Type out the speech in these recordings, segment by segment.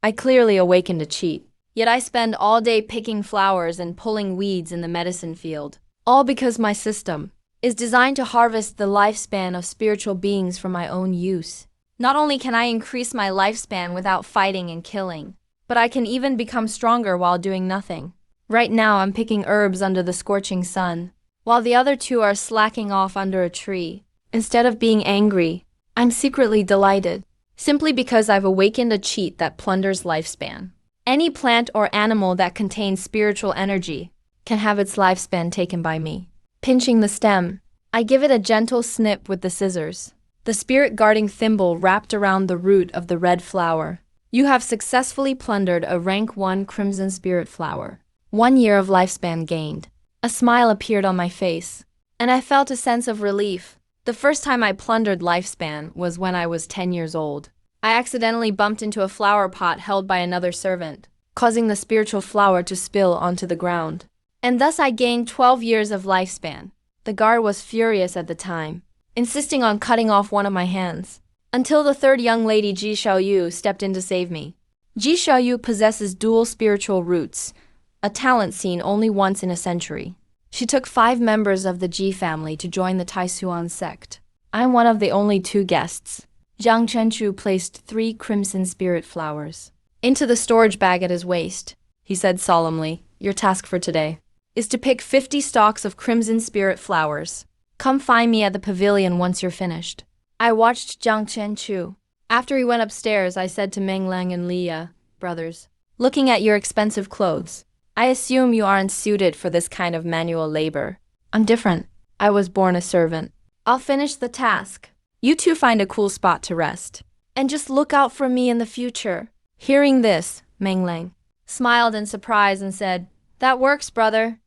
I clearly awakened a cheat. Yet I spend all day picking flowers and pulling weeds in the medicine field. All because my system is designed to harvest the lifespan of spiritual beings for my own use. Not only can I increase my lifespan without fighting and killing, but I can even become stronger while doing nothing. Right now I'm picking herbs under the scorching sun, while the other two are slacking off under a tree. Instead of being angry, I'm secretly delighted, simply because I've awakened a cheat that plunders lifespan. Any plant or animal that contains spiritual energy can have its lifespan taken by me. Pinching the stem, I give it a gentle snip with the scissors. The spirit guarding thimble wrapped around the root of the red flower. You have successfully plundered a rank 1 crimson spirit flower. 1 year of lifespan gained. A smile appeared on my face, and I felt a sense of relief. The first time I plundered lifespan was when I was 10 years old. I accidentally bumped into a flower pot held by another servant, causing the spiritual flower to spill onto the ground. And thus I gained 12 years of lifespan. The guard was furious at the time, insisting on cutting off one of my hands, until the third young lady Ji Xiaoyu stepped in to save me. Ji Xiaoyu possesses dual spiritual roots, a talent seen only once in a century. She took 5 members of the Ji family to join the Taisuan sect. I'm one of the only 2 guests. Jiang Chenchu placed 3 crimson spirit flowers into the storage bag at his waist. He said solemnly, "Your task for today is to pick 50 stalks of crimson spirit flowers. Come find me at the pavilion once you're finished." I watched Jiang Chenchu. After he went upstairs, I said to Meng Lang and Liya, "Brothers, looking at your expensive clothes, I assume you aren't suited for this kind of manual labor. I'm different. I was born a servant. I'll finish the task. You two find a cool spot to rest. And just look out for me in the future." Hearing this, Meng Lang smiled in surprise and said, "That works, brother.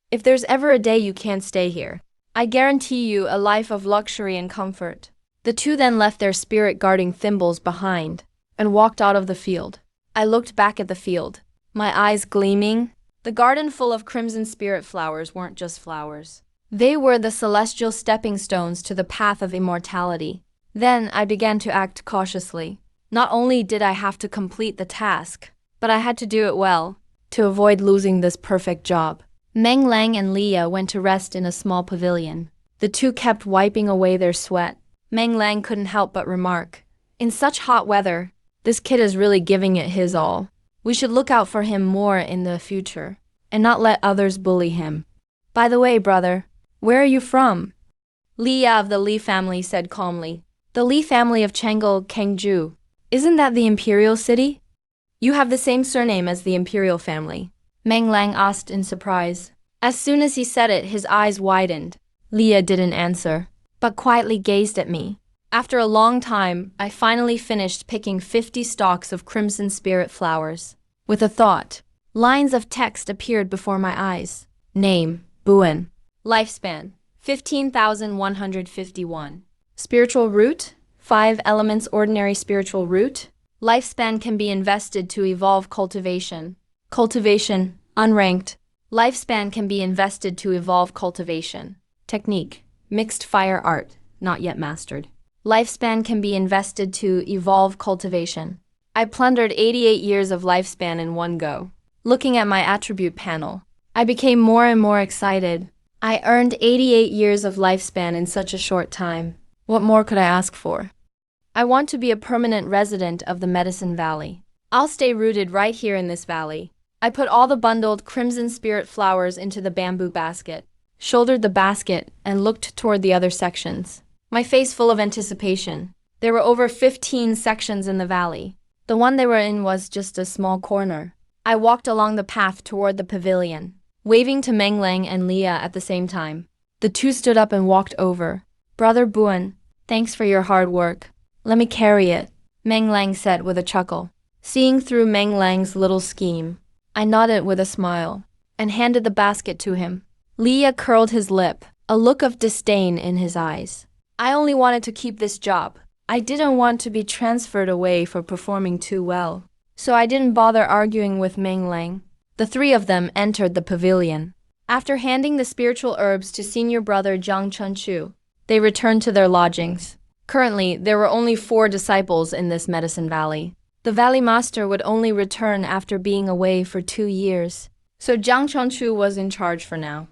If there's ever a day you can't stay here, I guarantee you a life of luxury and comfort." The two then left their spirit-guarding thimbles behind and walked out of the field. I looked back at the field, my eyes gleaming. The garden full of crimson spirit flowers weren't just flowers. They were the celestial stepping stones to the path of immortality. Then I began to act cautiously. Not only did I have to complete the task, but I had to do it well, to avoid losing this perfect job. Meng Lang and Liya went to rest in a small pavilion. The two kept wiping away their sweat. Meng Lang couldn't help but remark, "In such hot weather, this kid is really giving it his all. We should look out for him more in the future, and not let others bully him." "By the way, brother, where are you from?" Liya of the Li family said calmly. "The Li family of Chang'e Kengju. Isn't that the imperial city?" "You have the same surname as the imperial family," Meng Lang asked in surprise. As soon as he said it, his eyes widened. Liya didn't answer, but quietly gazed at me. After a long time, I finally finished picking 50 stalks of crimson spirit flowers. With a thought, lines of text appeared before my eyes. Name, Buen. Lifespan, 15,151. Spiritual root, 5 elements ordinary spiritual root. Lifespan can be invested to evolve cultivation. Cultivation, unranked. Lifespan can be invested to evolve cultivation. Technique, mixed fire art, not yet mastered. Lifespan can be invested to evolve cultivation. I plundered 88 years of lifespan in one go. Looking at my attribute panel, I became more and more excited. I earned 88 years of lifespan in such a short time. What more could I ask for? I want to be a permanent resident of the Medicine Valley. I'll stay rooted right here in this valley. I put all the bundled crimson spirit flowers into the bamboo basket, shouldered the basket, and looked toward the other sections, my face full of anticipation. There were over 15 sections in the valley. The one they were in was just a small corner. I walked along the path toward the pavilion, waving to Meng Lang and Liya at the same time. The two stood up and walked over. "Brother Buen, thanks for your hard work. Let me carry it," Meng Lang said with a chuckle. Seeing through Meng Lang's little scheme, I nodded with a smile and handed the basket to him. Liya curled his lip, a look of disdain in his eyes. I only wanted to keep this job. I didn't want to be transferred away for performing too well. So I didn't bother arguing with Meng Lang. The 3 of them entered the pavilion. After handing the spiritual herbs to senior brother Jiang Chenchu, they returned to their lodgings. Currently, there were only 4 disciples in this Medicine Valley. The Valley Master would only return after being away for 2 years. So Jiang Chongchu was in charge for now.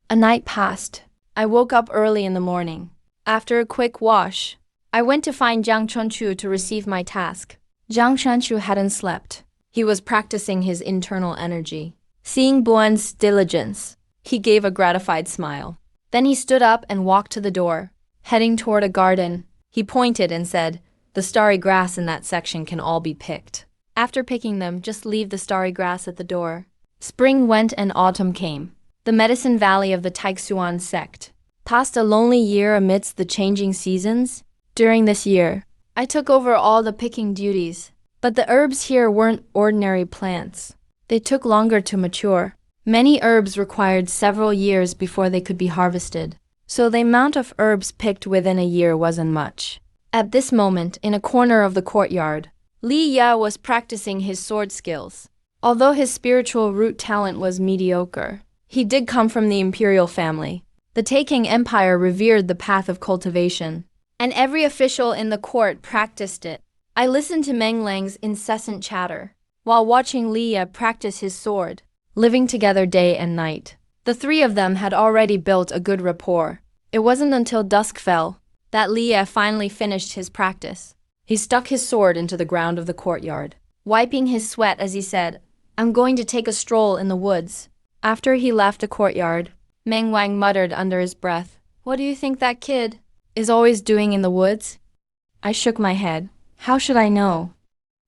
A night passed. I woke up early in the morning. After a quick wash, I went to find Jiang Chongchu to receive my task. Jiang Chongchu hadn't slept. He was practicing his internal energy. Seeing Buan's diligence, he gave a gratified smile. Then he stood up and walked to the door, heading toward a garden. He pointed and said, "The starry grass in that section can all be picked. After picking them, just leave the starry grass at the door." Spring went and autumn came. The Medicine Valley of the Taixuan sect passed a lonely year amidst the changing seasons. During this year, I took over all the picking duties, but the herbs here weren't ordinary plants. They took longer to mature. Many herbs required several years before they could be harvested, so the amount of herbs picked within a year wasn't much. At this moment, in a corner of the courtyard, Li Ya was practicing his sword skills. Although his spiritual root talent was mediocre, he did come from the imperial family. The Taking Empire revered the path of cultivation, and every official in the court practiced it. I listened to Meng Lang's incessant chatter, while watching Li Ya practice his sword, living together day and night. The three of them had already built a good rapport. It wasn't until dusk fell that Li Ya finally finished his practice. He stuck his sword into the ground of the courtyard, wiping his sweat as he said, "I'm going to take a stroll in the woods." After he left the courtyard, Meng Wang muttered under his breath, "What do you think that kid is always doing in the woods?" I shook my head. How should I know?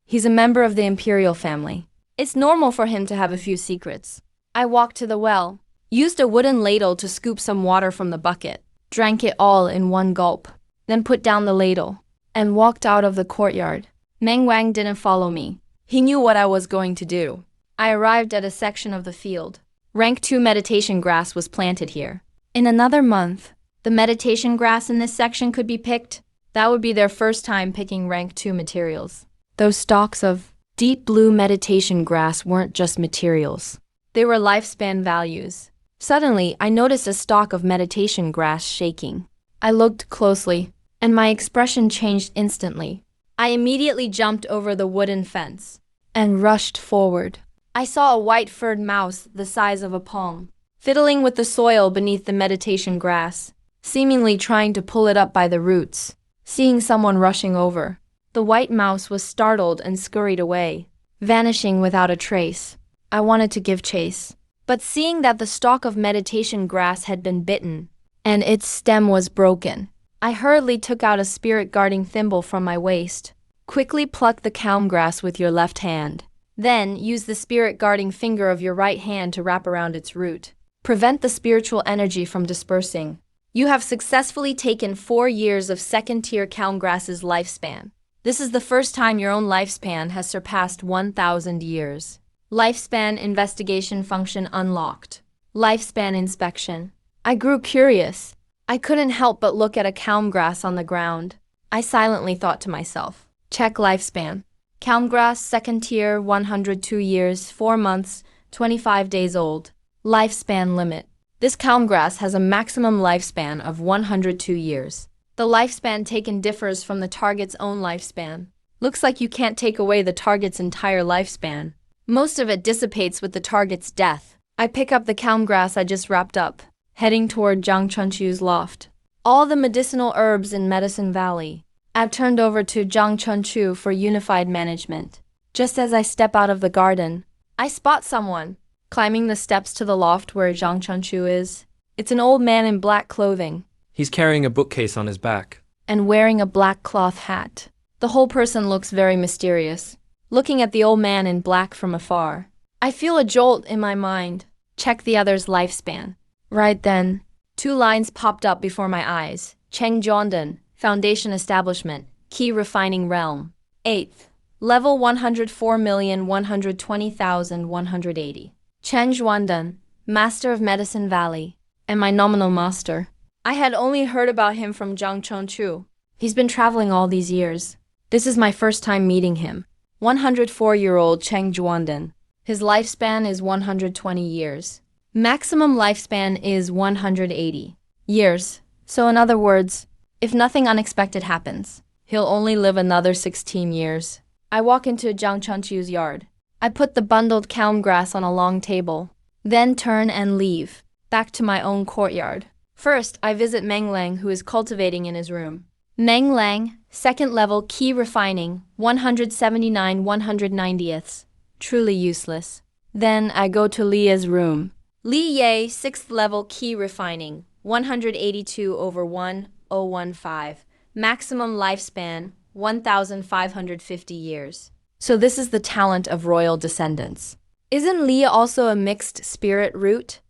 He's a member of the imperial family. It's normal for him to have a few secrets. I walked to the well, used a wooden ladle to scoop some water from the bucket, drank it all in one gulp, then put down the ladle, and walked out of the courtyard. Meng Wang didn't follow me. He knew what I was going to do. I arrived at a section of the field. Rank 2 meditation grass was planted here. In another month, the meditation grass in this section could be picked. That would be their first time picking rank 2 materials. Those stalks of deep blue meditation grass weren't just materials. They were lifespan values. Suddenly, I noticed a stalk of meditation grass shaking. I looked closely, and my expression changed instantly. I immediately jumped over the wooden fence and rushed forward. I saw a white-furred mouse the size of a palm, fiddling with the soil beneath the meditation grass, seemingly trying to pull it up by the roots. Seeing someone rushing over, the white mouse was startled and scurried away, vanishing without a trace. I wanted to give chase, but seeing that the stalk of meditation grass had been bitten, and its stem was broken, I hurriedly took out a spirit-guarding thimble from my waist. Quickly pluck the calm grass with your left hand. Then, use the spirit-guarding finger of your right hand to wrap around its root. Prevent the spiritual energy from dispersing. You have successfully taken 4 years of second-tier calm grass's lifespan. This is the first time your own lifespan has surpassed 1,000 years. Lifespan investigation function unlocked. Lifespan inspection. I grew curious. I couldn't help but look at a calm grass on the ground. I silently thought to myself, check lifespan. Calmgrass, second tier, 102 years, 4 months, 25 days old. Lifespan limit. This calmgrass has a maximum lifespan of 102 years. The lifespan taken differs from the target's own lifespan. Looks like you can't take away the target's entire lifespan. Most of it dissipates with the target's death. I pick up the calmgrass I just wrapped up, heading toward Jiang Chunchu's loft. All the medicinal herbs in Medicine Valley I've turned over to Jiang Chunchu for unified management. Just as I step out of the garden, I spot someone climbing the steps to the loft where Jiang Chunchu is. It's an old man in black clothing. He's carrying a bookcase on his back And wearing a black cloth hat. The whole person looks very mysterious. Looking at the old man in black from afar, I feel a jolt in my mind. Check the other's lifespan. Right then, 2 lines popped up before my eyes. Cheng Zhuandan, Foundation Establishment, Key Refining Realm. 8th, Level 104,120,180. Cheng Zhuandan, Master of Medicine Valley, and my nominal master. I had only heard about him from Jiang Chongchu. He's been traveling all these years. This is my first time meeting him. 104-year-old Cheng Zhuandan. His lifespan is 120 years. Maximum lifespan is 180 years. So in other words, if nothing unexpected happens, he'll only live another 16 years. I walk into Jiang Chunchu's yard. I put the bundled calm grass on a long table, then turn and leave, back to my own courtyard. First, I visit Meng Lang, who is cultivating in his room. Meng Lang, second level key refining, 179 190ths. Truly useless. Then I go to Leah's room. Li Ye, 6th level key refining, 182 over 1015. Maximum lifespan, 1,550 years. So this is the talent of royal descendants. Isn't Li also a mixed spirit root?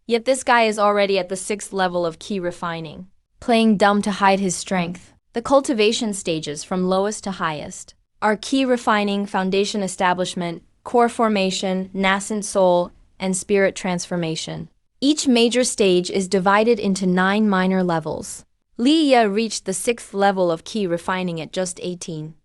Yet this guy is already at the 6th level of key refining, playing dumb to hide his strength. The cultivation stages from lowest to highest are key refining, foundation establishment, core formation, nascent soul, and spirit transformation. Each major stage is divided into 9 minor levels. Li Ye reached the 6th level of key refining at just 18.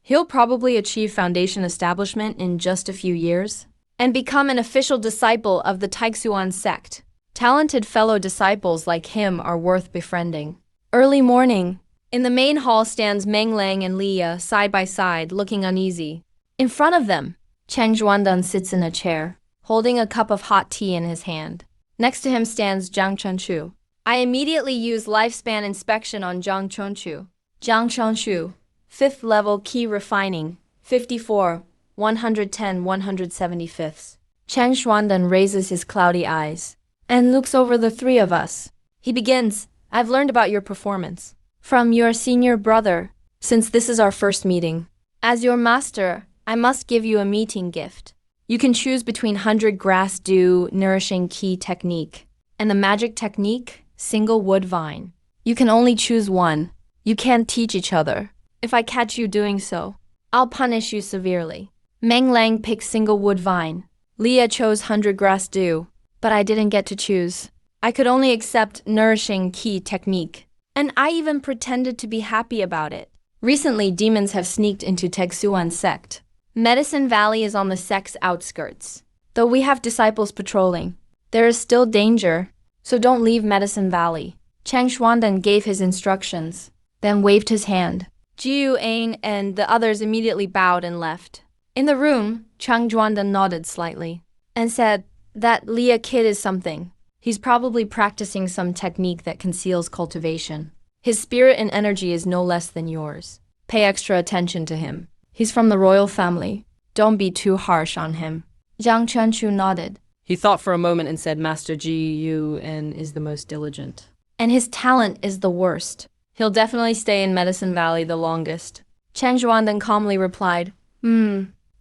He'll probably achieve foundation establishment in just a few years and become an official disciple of the Taixuan sect. Talented fellow disciples like him are worth befriending. Early morning. In the main hall stands Meng Lang and Li Ye side by side, looking uneasy. In front of them, Cheng Zhuandan sits in a chair, holding a cup of hot tea in his hand. Next to him stands Jiang Chunchu. I immediately use lifespan inspection on Jiang Chunchu. Jiang Chunchu, 5th level key refining, 54, 110 175ths. Cheng Zhuandan raises his cloudy eyes and looks over the three of us. He begins, I've learned about your performance from your senior brother, since this is our first meeting. As your master, I must give you a meeting gift. You can choose between 100 grass dew nourishing key technique and the magic technique, single wood vine. You can only choose one. You can't teach each other. If I catch you doing so, I'll punish you severely. Meng Lang picked single wood vine. Leah chose 100 grass dew, but I didn't get to choose. I could only accept nourishing key technique. And I even pretended to be happy about it. Recently, demons have sneaked into Taixuan sect. Medicine Valley is on the sect's outskirts. Though we have disciples patrolling, there is still danger, so don't leave Medicine Valley. Cheng Zhuandan gave his instructions, then waved his hand. Jiu Ain and the others immediately bowed and left. In the room, Cheng Zhuandan nodded slightly and said, that Leah kid is something. He's probably practicing some technique that conceals cultivation. His spirit and energy is no less than yours. Pay extra attention to him. He's from the royal family. Don't be too harsh on him. Jiang Chunchu nodded. He thought for a moment and said, Master Ji Yun is the most diligent. And his talent is the worst. He'll definitely stay in Medicine Valley the longest. Cheng Zhuandan calmly replied,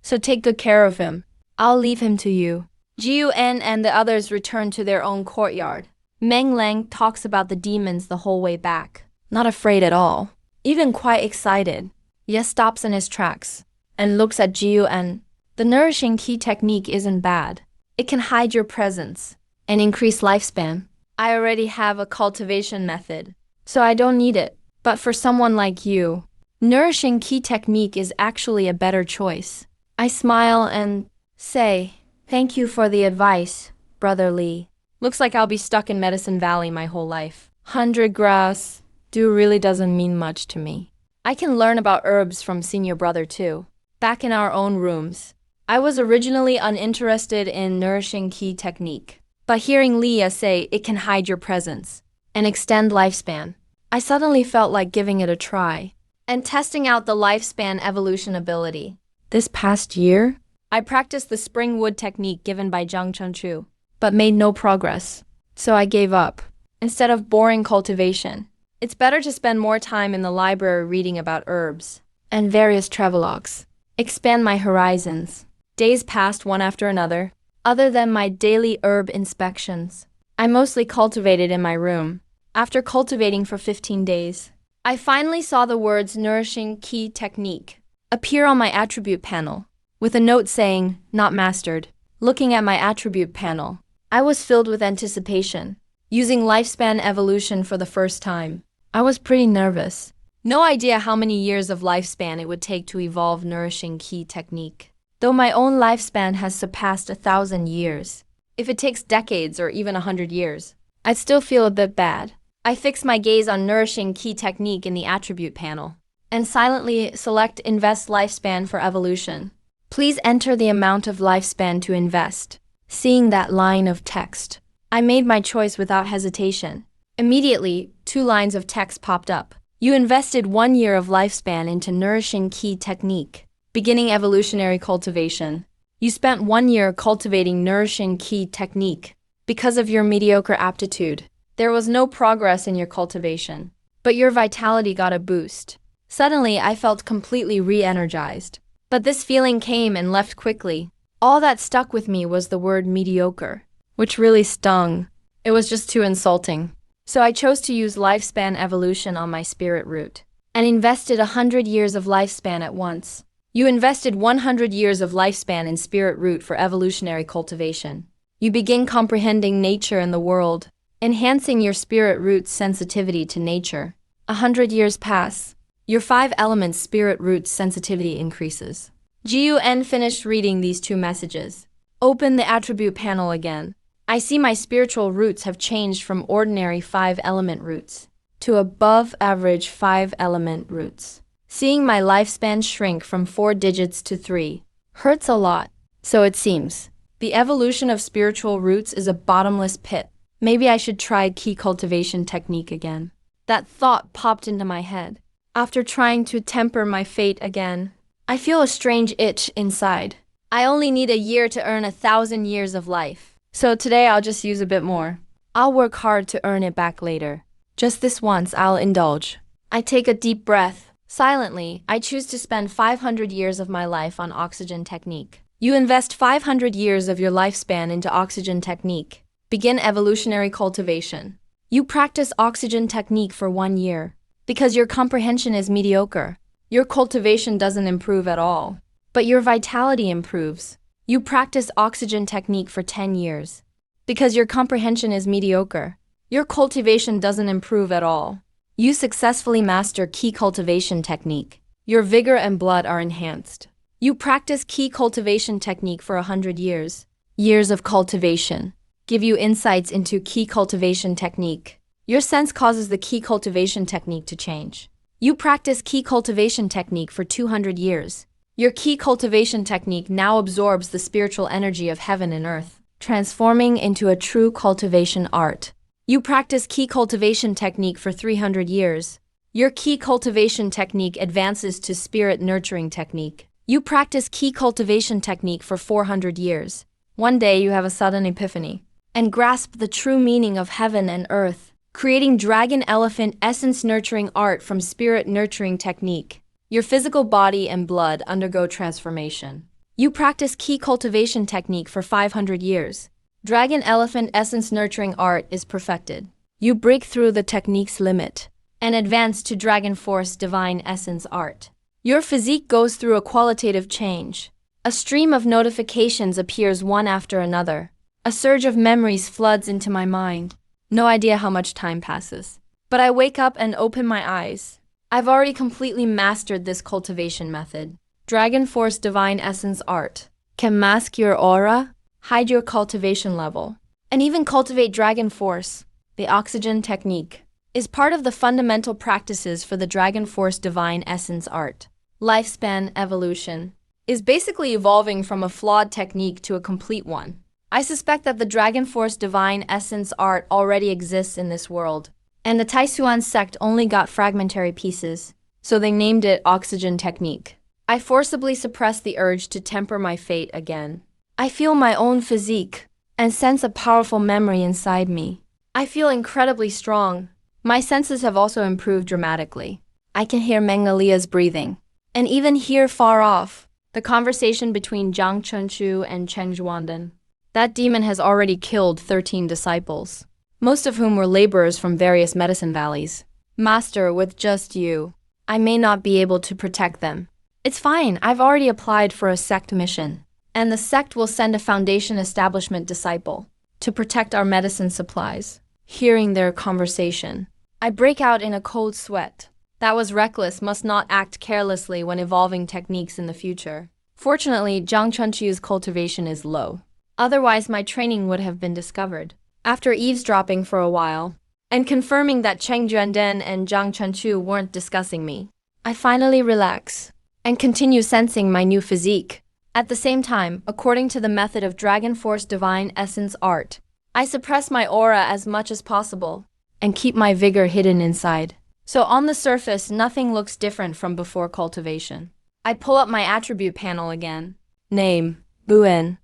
so take good care of him. I'll leave him to you. Jiu En and the others return to their own courtyard. Meng Lang talks about the demons the whole way back. Not afraid at all. Even quite excited. Ye stops in his tracks and looks at Jiu En. The nourishing key technique isn't bad. It can hide your presence and increase lifespan. I already have a cultivation method, so I don't need it. But for someone like you, nourishing key technique is actually a better choice. I smile and say, thank you for the advice, Brother Li. Looks like I'll be stuck in Medicine Valley my whole life. 100 grass dew really doesn't mean much to me. I can learn about herbs from senior brother too. Back in our own rooms, I was originally uninterested in nourishing key technique. But hearing Leah say it can hide your presence and extend lifespan, I suddenly felt like giving it a try and testing out the lifespan evolution ability. This past year, I practiced the spring wood technique given by Jiang Chunchu, but made no progress, so I gave up. Instead of boring cultivation, it's better to spend more time in the library reading about herbs and various travelogues. Expand my horizons. Days passed one after another. Other than my daily herb inspections, I mostly cultivated in my room. After cultivating for 15 days, I finally saw the words nourishing key technique appear on my attribute panel, with a note saying, not mastered. Looking at my attribute panel, I was filled with anticipation. Using lifespan evolution for the first time, I was pretty nervous. No idea how many years of lifespan it would take to evolve nourishing key technique. Though my own lifespan has surpassed 1,000 years, if it takes decades or even 100 years, I'd still feel a bit bad. I fixed my gaze on nourishing key technique in the attribute panel. and silently select Invest Lifespan for Evolution. Please enter the amount of lifespan to invest. Seeing that line of text, I made my choice without hesitation. Immediately, 2 lines of text popped up. You invested 1 year of lifespan into Nourishing Key Technique, beginning evolutionary cultivation. You spent 1 year cultivating Nourishing Key Technique. Because of your mediocre aptitude, there was no progress in your cultivation, but your vitality got a boost. Suddenly, I felt completely re-energized. But this feeling came and left quickly. All that stuck with me was the word mediocre, which really stung. It was just too insulting. So I chose to use lifespan evolution on my spirit root and invested 100 years of lifespan at once. You invested 100 years of lifespan in spirit root for evolutionary cultivation. You begin comprehending nature and the world, enhancing your spirit root's sensitivity to nature. 100 years pass. Your 5 elements spirit root's sensitivity increases. GUN finished reading these 2 messages. Open the attribute panel again. I see my spiritual roots have changed from ordinary 5-element roots to above average 5-element roots. Seeing my lifespan shrink from 4 digits to 3 hurts a lot, so it seems. The evolution of spiritual roots is a bottomless pit. Maybe I should try key cultivation technique again. That thought popped into my head. After trying to temper my fate again, I feel a strange itch inside. I only need a year to earn 1,000 years of life. So today I'll just use a bit more. I'll work hard to earn it back later. Just this once, I'll indulge. I take a deep breath. Silently, I choose to spend 500 years of my life on oxygen technique. You invest 500 years of your lifespan into oxygen technique. Begin evolutionary cultivation. You practice oxygen technique for 1 year. Because your comprehension is mediocre, your cultivation doesn't improve at all. But your vitality improves. You practice oxygen technique for 10 years. Because your comprehension is mediocre, your cultivation doesn't improve at all. You successfully master key cultivation technique. Your vigor and blood are enhanced. You practice key cultivation technique for 100 years. Years of cultivation give you insights into key cultivation technique. Your sense causes the key cultivation technique to change. You practice key cultivation technique for 200 years. Your key cultivation technique now absorbs the spiritual energy of heaven and earth, transforming into a true cultivation art. You practice key cultivation technique for 300 years. Your key cultivation technique advances to spirit nurturing technique. You practice key cultivation technique for 400 years. One day you have a sudden epiphany and grasp the true meaning of heaven and earth, creating dragon elephant essence nurturing art from spirit nurturing technique. Your physical body and blood undergo transformation. You practice key cultivation technique for 500 years. Dragon elephant essence nurturing art is perfected. You break through the technique's limit and advance to dragon force divine essence art. Your physique goes through a qualitative change. A stream of notifications appears one after another. A surge of memories floods into my mind. No idea how much time passes. But I wake up and open my eyes. I've already completely mastered this cultivation method. Dragon Force Divine Essence Art can mask your aura, hide your cultivation level, and even cultivate Dragon Force. The Oxygen Technique is part of the fundamental practices for the Dragon Force Divine Essence Art. Lifespan Evolution is basically evolving from a flawed technique to a complete one. I suspect that the Dragon Force Divine Essence Art already exists in this world, and the Taisuan sect only got fragmentary pieces, so they named it Oxygen Technique. I forcibly suppress the urge to temper my fate again. I feel my own physique and sense a powerful memory inside me. I feel incredibly strong. My senses have also improved dramatically. I can hear Mengalia's breathing, and even hear far off the conversation between Zhang Chunchu and Cheng Zhuandan. That demon has already killed 13 disciples, most of whom were laborers from various medicine valleys. Master, with just you, I may not be able to protect them. It's fine, I've already applied for a sect mission, and the sect will send a foundation establishment disciple to protect our medicine supplies. Hearing their conversation, I break out in a cold sweat. That was reckless, must not act carelessly when evolving techniques in the future. Fortunately, Zhang Chunchu's cultivation is low. Otherwise, my training would have been discovered. After eavesdropping for a while, and confirming that Cheng Zhuandan and Zhang Chunchu weren't discussing me, I finally relax and continue sensing my new physique. At the same time, according to the method of Dragon Force Divine Essence Art, I suppress my aura as much as possible and keep my vigor hidden inside. So on the surface, nothing looks different from before cultivation. I pull up my attribute panel again. Name, Buen.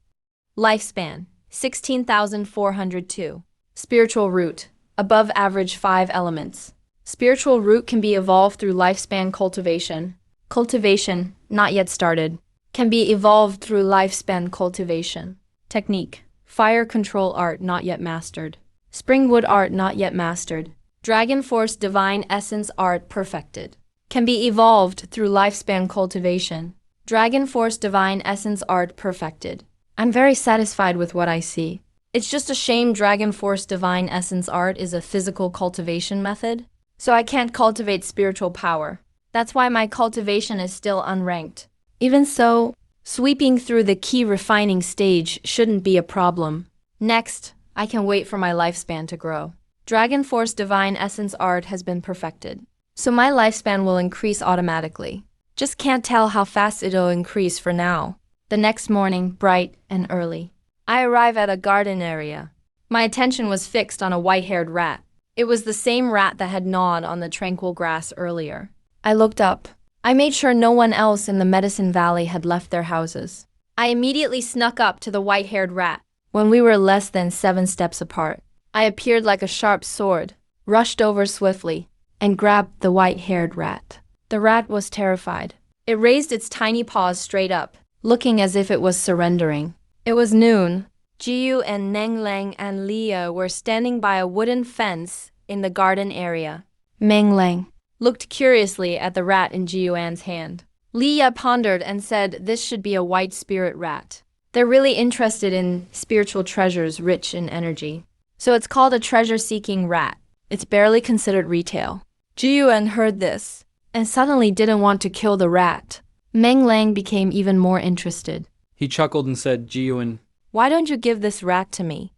Lifespan, 16,402. Spiritual root, above average 5 elements. Spiritual root can be evolved through lifespan cultivation. Cultivation, not yet started, can be evolved through lifespan cultivation. Technique, fire control art not yet mastered. Springwood art not yet mastered. Dragon Force Divine Essence art perfected. Can be evolved through lifespan cultivation. Dragon Force Divine Essence art perfected. I'm very satisfied with what I see. It's just a shame Dragon Force Divine Essence art is a physical cultivation method, so I can't cultivate spiritual power. That's why my cultivation is still unranked. Even so, sweeping through the key refining stage shouldn't be a problem. Next, I can wait for my lifespan to grow. Dragon Force Divine Essence art has been perfected, so my lifespan will increase automatically. Just can't tell how fast it'll increase for now. The next morning, bright and early, I arrive at a garden area. My attention was fixed on a white-haired rat. It was the same rat that had gnawed on the tranquil grass earlier. I looked up. I made sure no one else in the Medicine Valley had left their houses. I immediately snuck up to the white-haired rat. When we were less than 7 steps apart, I appeared like a sharp sword, rushed over swiftly, and grabbed the white-haired rat. The rat was terrified. It raised its tiny paws straight up, looking as if it was surrendering. It was noon. Jiyu and Menglang and Leah were standing by a wooden fence in the garden area. Menglang looked curiously at the rat in Jiuan's hand. Leah pondered and said this should be a white spirit rat. They're really interested in spiritual treasures rich in energy. So it's called a treasure-seeking rat. It's barely considered retail. Jiuan heard this and suddenly didn't want to kill the rat. Menglang became even more interested. He chuckled and said, Jiuan, "Why don't you give this rat to me?"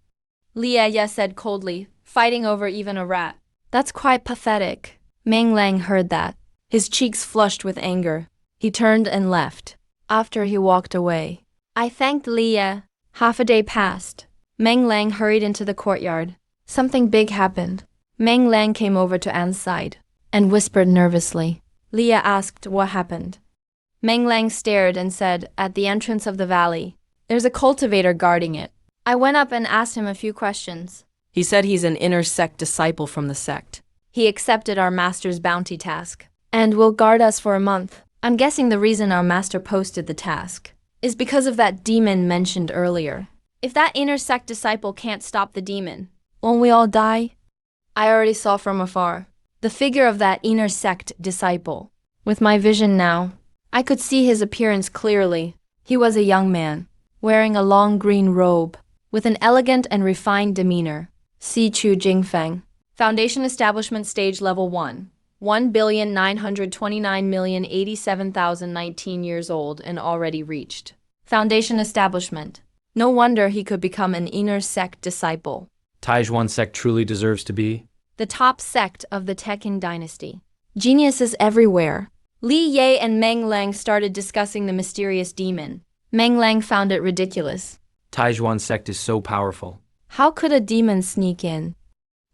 Leah said coldly, fighting over even a rat. "That's quite pathetic." Menglang heard that. His cheeks flushed with anger. He turned and left. After he walked away, I thanked Leah. Half a day passed. Menglang hurried into the courtyard. Something big happened. Menglang came over to Anne's side and whispered nervously. Leah asked what happened. Menglang stared and said, "At the entrance of the valley, there's a cultivator guarding it." I went up and asked him a few questions. He said he's an inner sect disciple from the sect. He accepted our master's bounty task and will guard us for a month. I'm guessing the reason our master posted the task is because of that demon mentioned earlier. If that inner sect disciple can't stop the demon, won't we all die? I already saw from afar the figure of that inner sect disciple. With my vision now, I could see his appearance clearly. He was a young man, wearing a long green robe, with an elegant and refined demeanor. Si Chu Jingfeng. Foundation Establishment Stage Level 1. 1,929,087,019 years old and already reached. Foundation Establishment. No wonder he could become an inner sect disciple. Taijuan sect truly deserves to be The top sect of the Tekken dynasty. Geniuses everywhere. Li Ye and Meng Lang started discussing the mysterious demon. Meng Lang found it ridiculous. Taijuan sect is so powerful. How could a demon sneak in?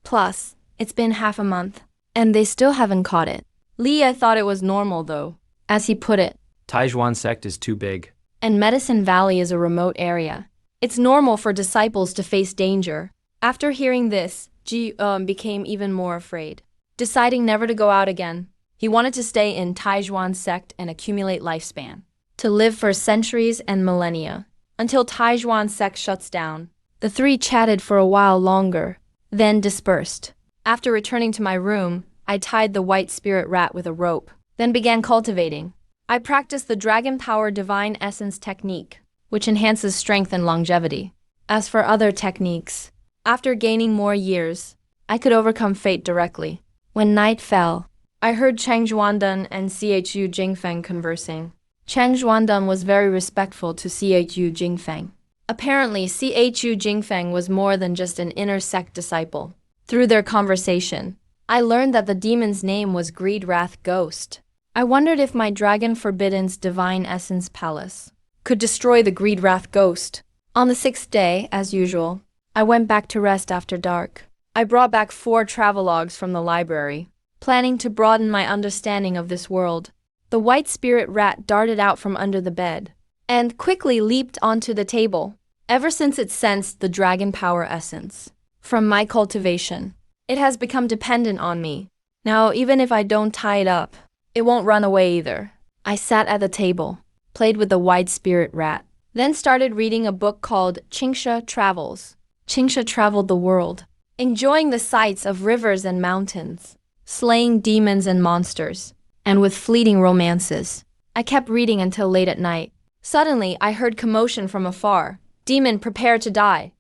Plus, it's been half a month, and they still haven't caught it. Leah thought it was normal though, as he put it. Taijuan sect is too big. And Medicine Valley is a remote area. It's normal for disciples to face danger. After hearing this, Ji became even more afraid, deciding never to go out again. He wanted to stay in Taijuan sect and accumulate lifespan, to live for centuries and millennia, until Taijuan sect shuts down. The three chatted for a while longer, then dispersed. After returning to my room, I tied the white spirit rat with a rope, then began cultivating. I practiced the Dragon Power Divine Essence technique, which enhances strength and longevity. As for other techniques, after gaining more years, I could overcome fate directly. When night fell, I heard Chang Zhuandun and Chu Jingfeng conversing. Chang Zhuandun was very respectful to Chu Jingfeng. Apparently, Chu Jingfeng was more than just an inner sect disciple. Through their conversation, I learned that the demon's name was Greed Wrath Ghost. I wondered if my Dragon Forbidden's Divine Essence Palace could destroy the Greed Wrath Ghost. On the 6th day, as usual, I went back to rest after dark. I brought back 4 travelogues from the library, planning to broaden my understanding of this world. The white spirit rat darted out from under the bed and quickly leaped onto the table. Ever since it sensed the dragon power essence from my cultivation, it has become dependent on me. Now, even if I don't tie it up, it won't run away either. I sat at the table, played with the white spirit rat, then started reading a book called Qingsha Travels. Qingsha traveled the world, enjoying the sights of rivers and mountains, slaying demons and monsters, and with fleeting romances. I kept reading until late at night. Suddenly, I heard commotion from afar. Demon, prepare to die.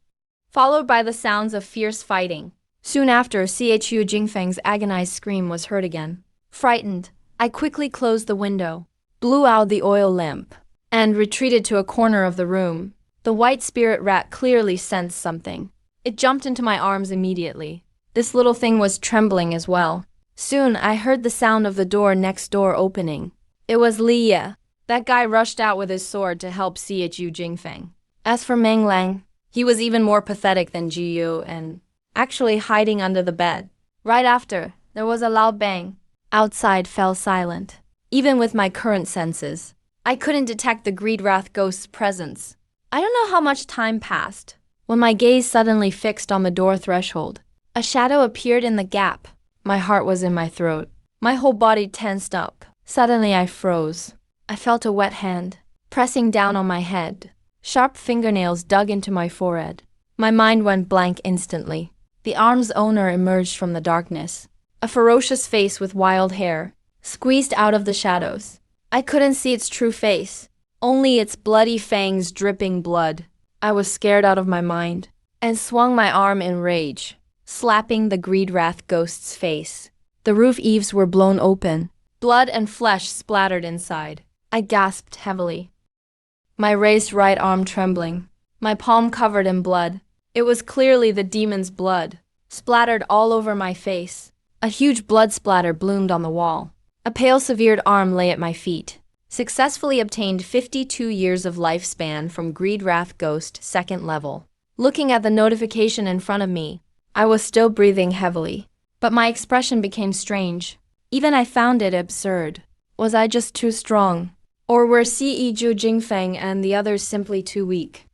Followed by the sounds of fierce fighting. Soon after, Chu Jingfeng's agonized scream was heard again. Frightened, I quickly closed the window, blew out the oil lamp, and retreated to a corner of the room. The white spirit rat clearly sensed something. It jumped into my arms immediately. This little thing was trembling as well. Soon, I heard the sound of the door next door opening. It was Li Ye. That guy rushed out with his sword to help Chu Jingfeng. As for Meng Lang, he was even more pathetic than Ji Yu and actually hiding under the bed. Right after, there was a loud bang. Outside fell silent. Even with my current senses, I couldn't detect the Greed Wrath Ghost's presence. I don't know how much time passed when my gaze suddenly fixed on the door threshold. A shadow appeared in the gap. My heart was in my throat. My whole body tensed up. Suddenly I froze. I felt a wet hand pressing down on my head. Sharp fingernails dug into my forehead. My mind went blank instantly. The arm's owner emerged from the darkness. A ferocious face with wild hair, squeezed out of the shadows. I couldn't see its true face, only its bloody fangs dripping blood. I was scared out of my mind, and swung my arm in rage, slapping the Greed Wrath Ghost's face. The roof eaves were blown open. Blood and flesh splattered inside. I gasped heavily, my raised right arm trembling, my palm covered in blood. It was clearly the demon's blood, splattered all over my face. A huge blood splatter bloomed on the wall. A pale, severed arm lay at my feet. Successfully obtained 52 years of lifespan from Greed Wrath Ghost 2nd level. Looking at the notification in front of me, I was still breathing heavily, but my expression became strange. Even I found it absurd. Was I just too strong? Or were Chu Jingfeng and the others simply too weak?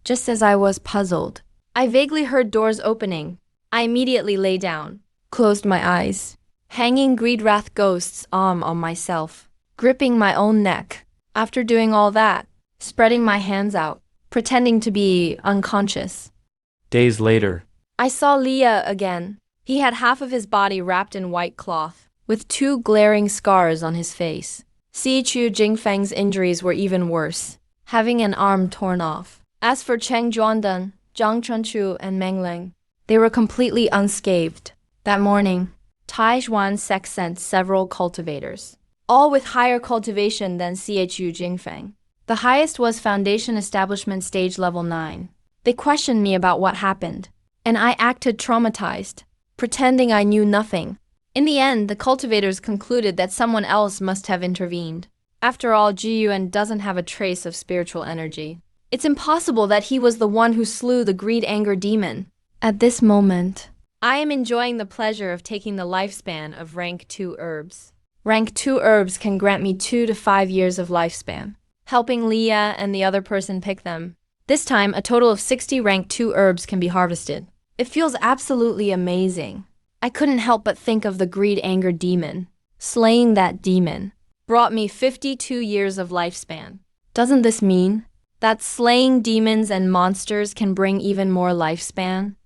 Just as I was puzzled, I vaguely heard doors opening. I immediately lay down, closed my eyes, hanging Greed Wrath Ghost's arm on myself, gripping my own neck. After doing all that, spreading my hands out, pretending to be unconscious. Days later, I saw Li Ye again. He had half of his body wrapped in white cloth, with 2 glaring scars on his face. Chu Jingfeng's injuries were even worse, having an arm torn off. As for Cheng Zhuangdan, Zhang Chunchu, and Meng Lang, they were completely unscathed. That morning, Taizhuan Sec sent several cultivators, all with higher cultivation than Chu Jingfeng. The highest was Foundation Establishment Stage Level 9. They questioned me about what happened, and I acted traumatized, pretending I knew nothing. In the end, the cultivators concluded that someone else must have intervened. After all, Ji Yuan doesn't have a trace of spiritual energy. It's impossible that he was the one who slew the greed-anger demon. At this moment, I am enjoying the pleasure of taking the lifespan of rank 2 herbs. Rank 2 herbs can grant me 2 to 5 years of lifespan, helping Li Ye and the other person pick them. This time, a total of 60 rank 2 herbs can be harvested. It feels absolutely amazing. I couldn't help but think of the greed-anger demon. Slaying that demon brought me 52 years of lifespan. Doesn't this mean that slaying demons and monsters can bring even more lifespan?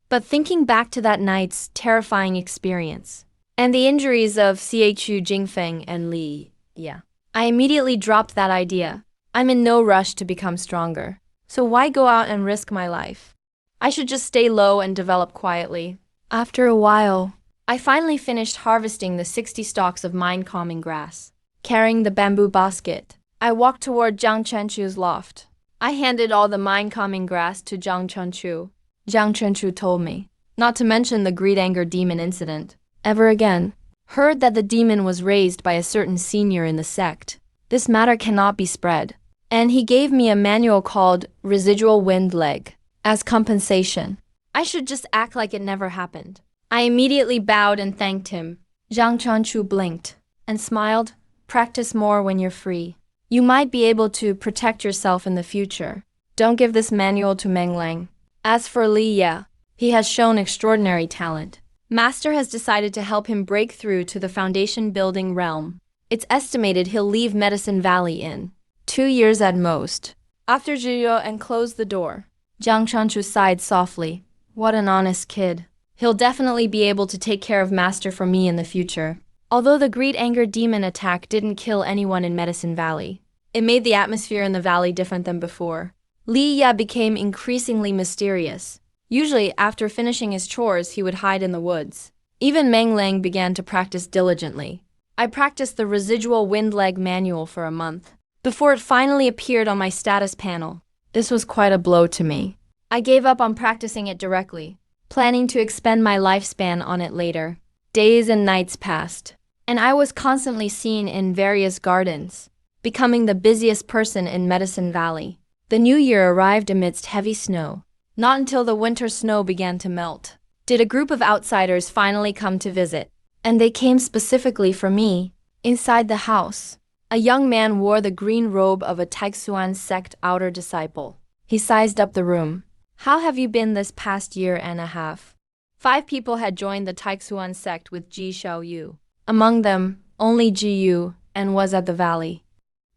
But thinking back to that night's terrifying experience, and the injuries of Chu Jingfeng and Li Ye, I immediately dropped that idea. I'm in no rush to become stronger, so why go out and risk my life? I should just stay low and develop quietly. After a while, I finally finished harvesting the 60 stalks of mind-calming grass. Carrying the bamboo basket, I walked toward Zhang Chenchu's loft. I handed all the mind-calming grass to Zhang Chenchu. Zhang Chenchu told me not to mention the greed-anger demon incident ever again. Heard that the demon was raised by a certain senior in the sect. This matter cannot be spread. And he gave me a manual called Residual Wind Leg as compensation. I should just act like it never happened. I immediately bowed and thanked him. Zhang Chuanchu blinked and smiled. Practice more when you're free. You might be able to protect yourself in the future. Don't give this manual to Meng Lang. As for Li Ye, he has shown extraordinary talent. Master has decided to help him break through to the foundation building realm. It's estimated he'll leave Medicine Valley in 2 years at most. After Zhiyo and closed the door, Jiang Chuanchu sighed softly. What an honest kid. He'll definitely be able to take care of Master for me in the future. Although the greed anger demon attack didn't kill anyone in Medicine Valley, it made the atmosphere in the valley different than before. Li Ye became increasingly mysterious. Usually, after finishing his chores, he would hide in the woods. Even Meng Lang began to practice diligently. I practiced the Residual Wind Leg manual for a month, before it finally appeared on my status panel. This was quite a blow to me. I gave up on practicing it directly, planning to expend my lifespan on it later. Days and nights passed, and I was constantly seen in various gardens, becoming the busiest person in Medicine Valley. The new year arrived amidst heavy snow. Not until the winter snow began to melt did a group of outsiders finally come to visit, and they came specifically for me. Inside the house, a young man wore the green robe of a Taixuan sect outer disciple. He sized up the room. How have you been this past year and a half? 5 people had joined the Taixuan sect with Ji Xiaoyu. Among them, only Ji Yu and was at the valley.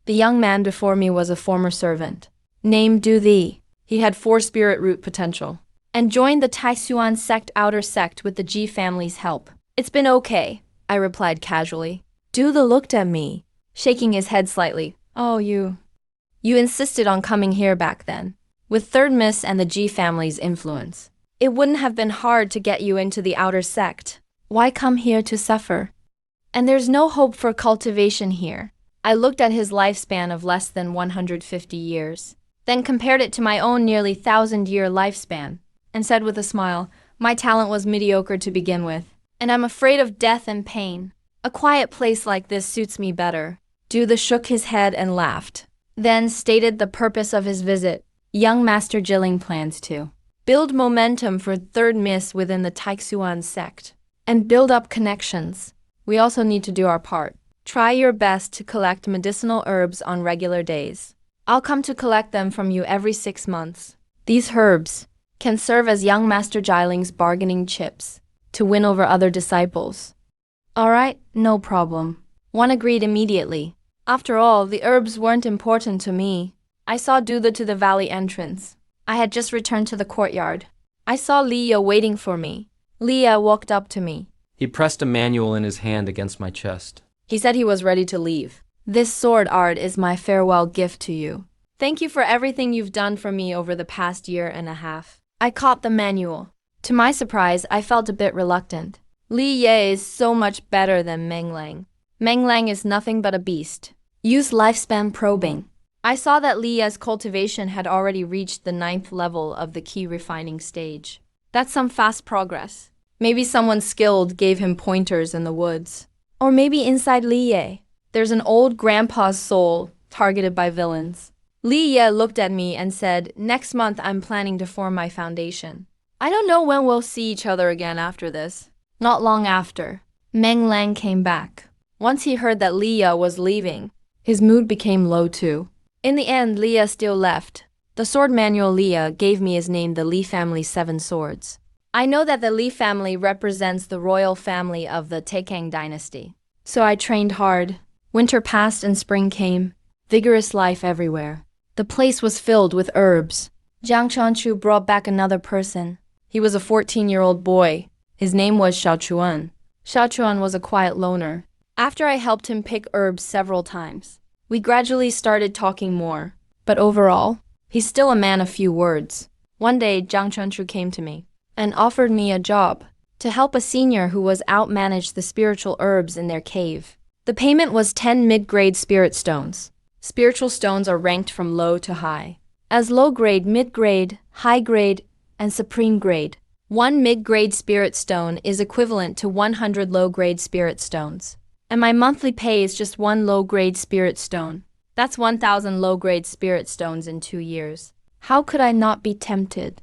The young man before me was a former servant, named Du Thi. He had 4 spirit root potential, and joined the Taixuan sect outer sect with the Ji family's help. It's been okay, I replied casually. Du Thi looked at me, shaking his head slightly. Oh, you insisted on coming here back then. With Third Miss and the Ji family's influence, it wouldn't have been hard to get you into the outer sect. Why come here to suffer? And there's no hope for cultivation here. I looked at his lifespan of less than 150 years. Then compared it to my own nearly 1,000-year lifespan, and said with a smile, my talent was mediocre to begin with, and I'm afraid of death and pain. A quiet place like this suits me better. Du Thi shook his head and laughed, then stated the purpose of his visit. Young Master Jilling plans to build momentum for Third Miss within the Taixuan sect, and build up connections. We also need to do our part. Try your best to collect medicinal herbs on regular days. I'll come to collect them from you every 6 months. These herbs can serve as young Master Jiling's bargaining chips to win over other disciples. Alright, no problem. One agreed immediately. After all, the herbs weren't important to me. I saw Du Thi to the valley entrance. I had just returned to the courtyard. I saw Li Ye waiting for me. Li Ye walked up to me. He pressed a manual in his hand against my chest. He said he was ready to leave. This sword art is my farewell gift to you. Thank you for everything you've done for me over the past year and a half. I caught the manual. To my surprise, I felt a bit reluctant. Li Ye is so much better than Meng Lang. Meng Lang is nothing but a beast. Use lifespan probing. I saw that Li Ye's cultivation had already reached the 9th level of the key refining stage. That's some fast progress. Maybe someone skilled gave him pointers in the woods. Or maybe inside Li Ye, there's an old grandpa's soul targeted by villains. Li Ye looked at me and said, next month I'm planning to form my foundation. I don't know when we'll see each other again after this. Not long after, Meng Lang came back. Once he heard that Li Ye was leaving, his mood became low too. In the end, Li Ye still left. The sword manual Li Ye gave me is named the Li family's 7 swords. I know that the Li family represents the royal family of the Taikang dynasty. So I trained hard. Winter passed and spring came. Vigorous life everywhere. The place was filled with herbs. Jiang Chuanchu brought back another person. He was a 14-year-old boy. His name was Xiaochuan. Xiaochuan was a quiet loner. After I helped him pick herbs several times, we gradually started talking more. But overall, he's still a man of few words. One day, Jiang Chuanchu came to me and offered me a job to help a senior who was outmanaged the spiritual herbs in their cave. The payment was 10 mid-grade spirit stones. Spiritual stones are ranked from low to high, as low grade, mid-grade, high grade, and supreme grade. 1 mid-grade spirit stone is equivalent to 100 low-grade spirit stones. And my monthly pay is just 1 low-grade spirit stone. That's 1,000 low-grade spirit stones in 2 years. How could I not be tempted?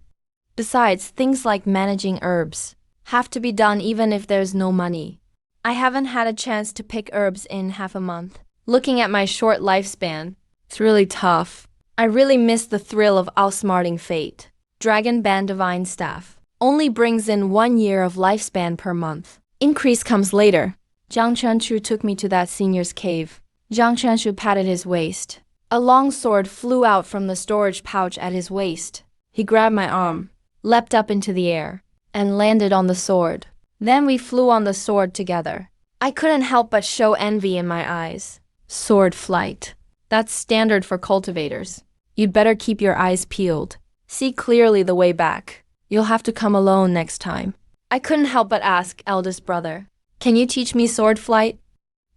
Besides, things like managing herbs have to be done even if there's no money. I haven't had a chance to pick herbs in half a month. Looking at my short lifespan, it's really tough. I really miss the thrill of outsmarting fate. Dragon Band Divine Staff only brings in 1 year of lifespan per month. Increase comes later. Jiang Chunshu took me to that senior's cave. Jiang Chunshu patted his waist. A long sword flew out from the storage pouch at his waist. He grabbed my arm, leapt up into the air, and landed on the sword. Then we flew on the sword together. I couldn't help but show envy in my eyes. Sword flight. That's standard for cultivators. You'd better keep your eyes peeled. See clearly the way back. You'll have to come alone next time. I couldn't help but ask, eldest brother, can you teach me sword flight?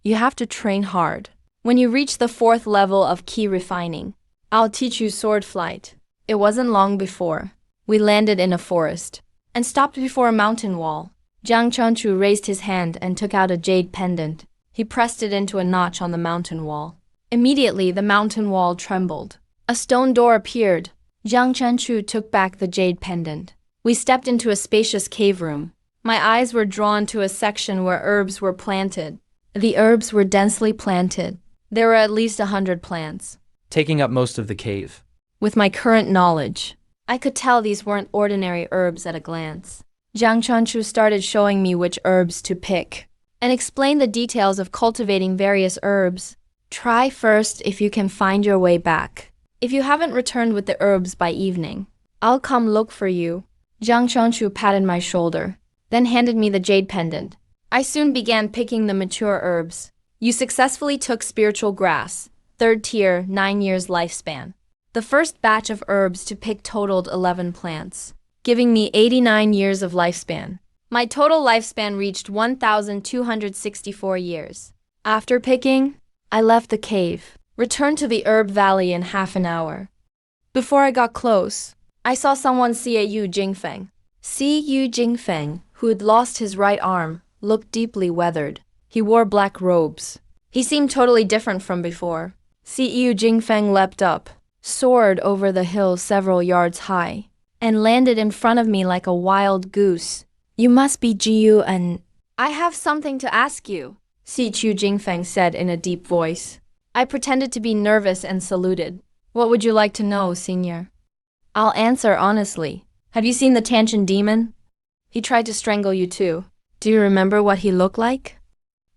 You have to train hard. When you reach the 4th level of key refining, I'll teach you sword flight. It wasn't long before we landed in a forest and stopped before a mountain wall. Jiang Chunshu raised his hand and took out a jade pendant. He pressed it into a notch on the mountain wall. Immediately, the mountain wall trembled. A stone door appeared. Jiang Chunshu took back the jade pendant. We stepped into a spacious cave room. My eyes were drawn to a section where herbs were planted. The herbs were densely planted. There were at least 100 plants, taking up most of the cave. With my current knowledge, I could tell these weren't ordinary herbs at a glance. Jiang Chunshu started showing me which herbs to pick and explained the details of cultivating various herbs. Try first if you can find your way back. If you haven't returned with the herbs by evening, I'll come look for you. Jiang Chunshu patted my shoulder, then handed me the jade pendant. I soon began picking the mature herbs. You successfully took spiritual grass, 3rd tier, 9 years lifespan. The first batch of herbs to pick totaled 11 plants, giving me 89 years of lifespan. My total lifespan reached 1,264 years. After picking, I left the cave, returned to the herb valley in half an hour. Before I got close, I saw someone Yu Jingfeng. Yu Jingfeng, who had lost his right arm, looked deeply weathered. He wore black robes. He seemed totally different from before. Yu Jingfeng leapt up, soared over the hill several yards high, and landed in front of me like a wild goose. You must be Jiyu and... I have something to ask you, Yu Jingfeng said in a deep voice. I pretended to be nervous and saluted. What would you like to know, senior? I'll answer honestly. Have you seen the Tanshan demon? He tried to strangle you too. Do you remember what he looked like?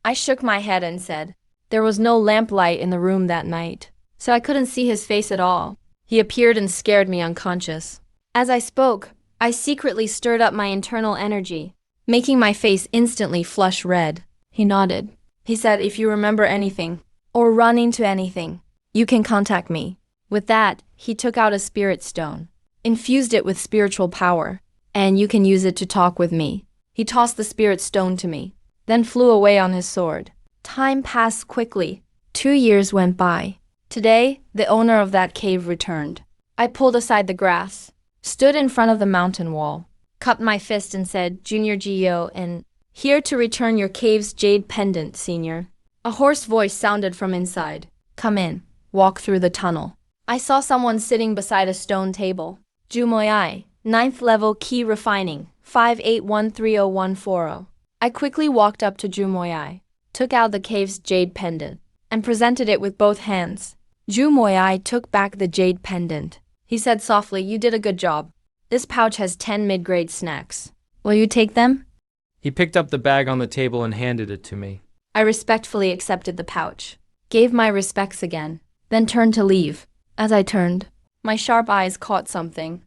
I shook my head and said, there was no lamplight in the room that night, so I couldn't see his face at all. He appeared and scared me unconscious. As I spoke, I secretly stirred up my internal energy, making my face instantly flush red. He nodded. He said, if you remember anything, or run into anything, you can contact me. With that, he took out a spirit stone, infused it with spiritual power, and you can use it to talk with me. He tossed the spirit stone to me, then flew away on his sword. Time passed quickly. 2 years went by. Today, the owner of that cave returned. I pulled aside the grass, stood in front of the mountain wall, cupped my fist and said, Junior Gio, and here to return your cave's jade pendant, senior. A hoarse voice sounded from inside. Come in. Walk through the tunnel. I saw someone sitting beside a stone table. Jumoyai, 9th level key refining, 5813040. I quickly walked up to Jumoyai, took out the cave's jade pendant, and presented it with both hands. Jumoyai took back the jade pendant. He said softly, you did a good job. This pouch has 10 mid-grade snacks. Will you take them? He picked up the bag on the table and handed it to me. I respectfully accepted the pouch, gave my respects again, then turned to leave. As I turned, my sharp eyes caught something.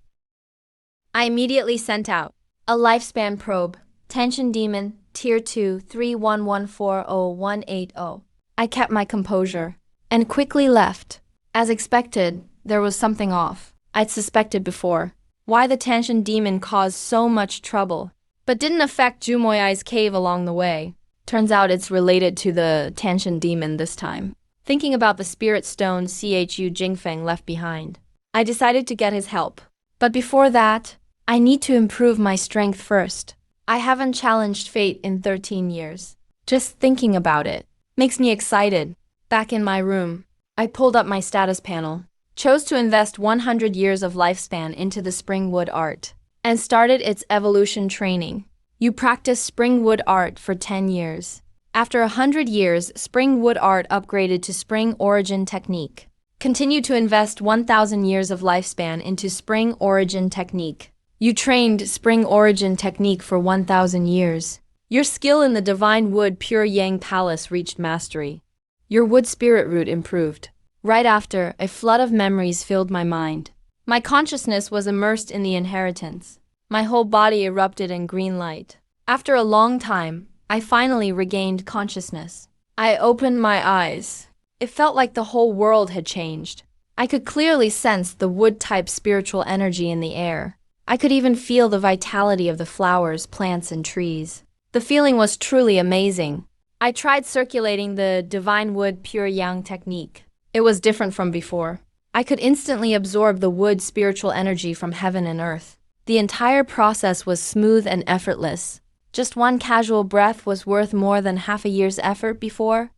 I immediately sent out a lifespan probe, Tanshan Demon, Tier 2, 311400180. I kept my composure and quickly left. As expected, there was something off. I'd suspected before why the Tanshan Demon caused so much trouble, but didn't affect Jumoyai's cave along the way. Turns out it's related to the Tanshan Demon this time. Thinking about the spirit stone Chu Jingfeng left behind, I decided to get his help. But before that, I need to improve my strength first. I haven't challenged fate in 13 years. Just thinking about it makes me excited. Back in my room, I pulled up my status panel, chose to invest 100 years of lifespan into the spring wood art, and started its evolution training. You practice spring wood art for 10 years. After 100 years, spring wood art upgraded to spring origin technique. Continue to invest 1,000 years of lifespan into spring origin technique. You trained spring origin technique for 1,000 years. Your skill in the divine wood pure yang palace reached mastery. Your wood spirit root improved. Right after, a flood of memories filled my mind. My consciousness was immersed in the inheritance. My whole body erupted in green light. After a long time, I finally regained consciousness. I opened my eyes. It felt like the whole world had changed. I could clearly sense the wood-type spiritual energy in the air. I could even feel the vitality of the flowers, plants, and trees. The feeling was truly amazing. I tried circulating the divine wood pure yang technique. It was different from before. I could instantly absorb the wood spiritual energy from heaven and earth. The entire process was smooth and effortless. Just one casual breath was worth more than half a year's effort before.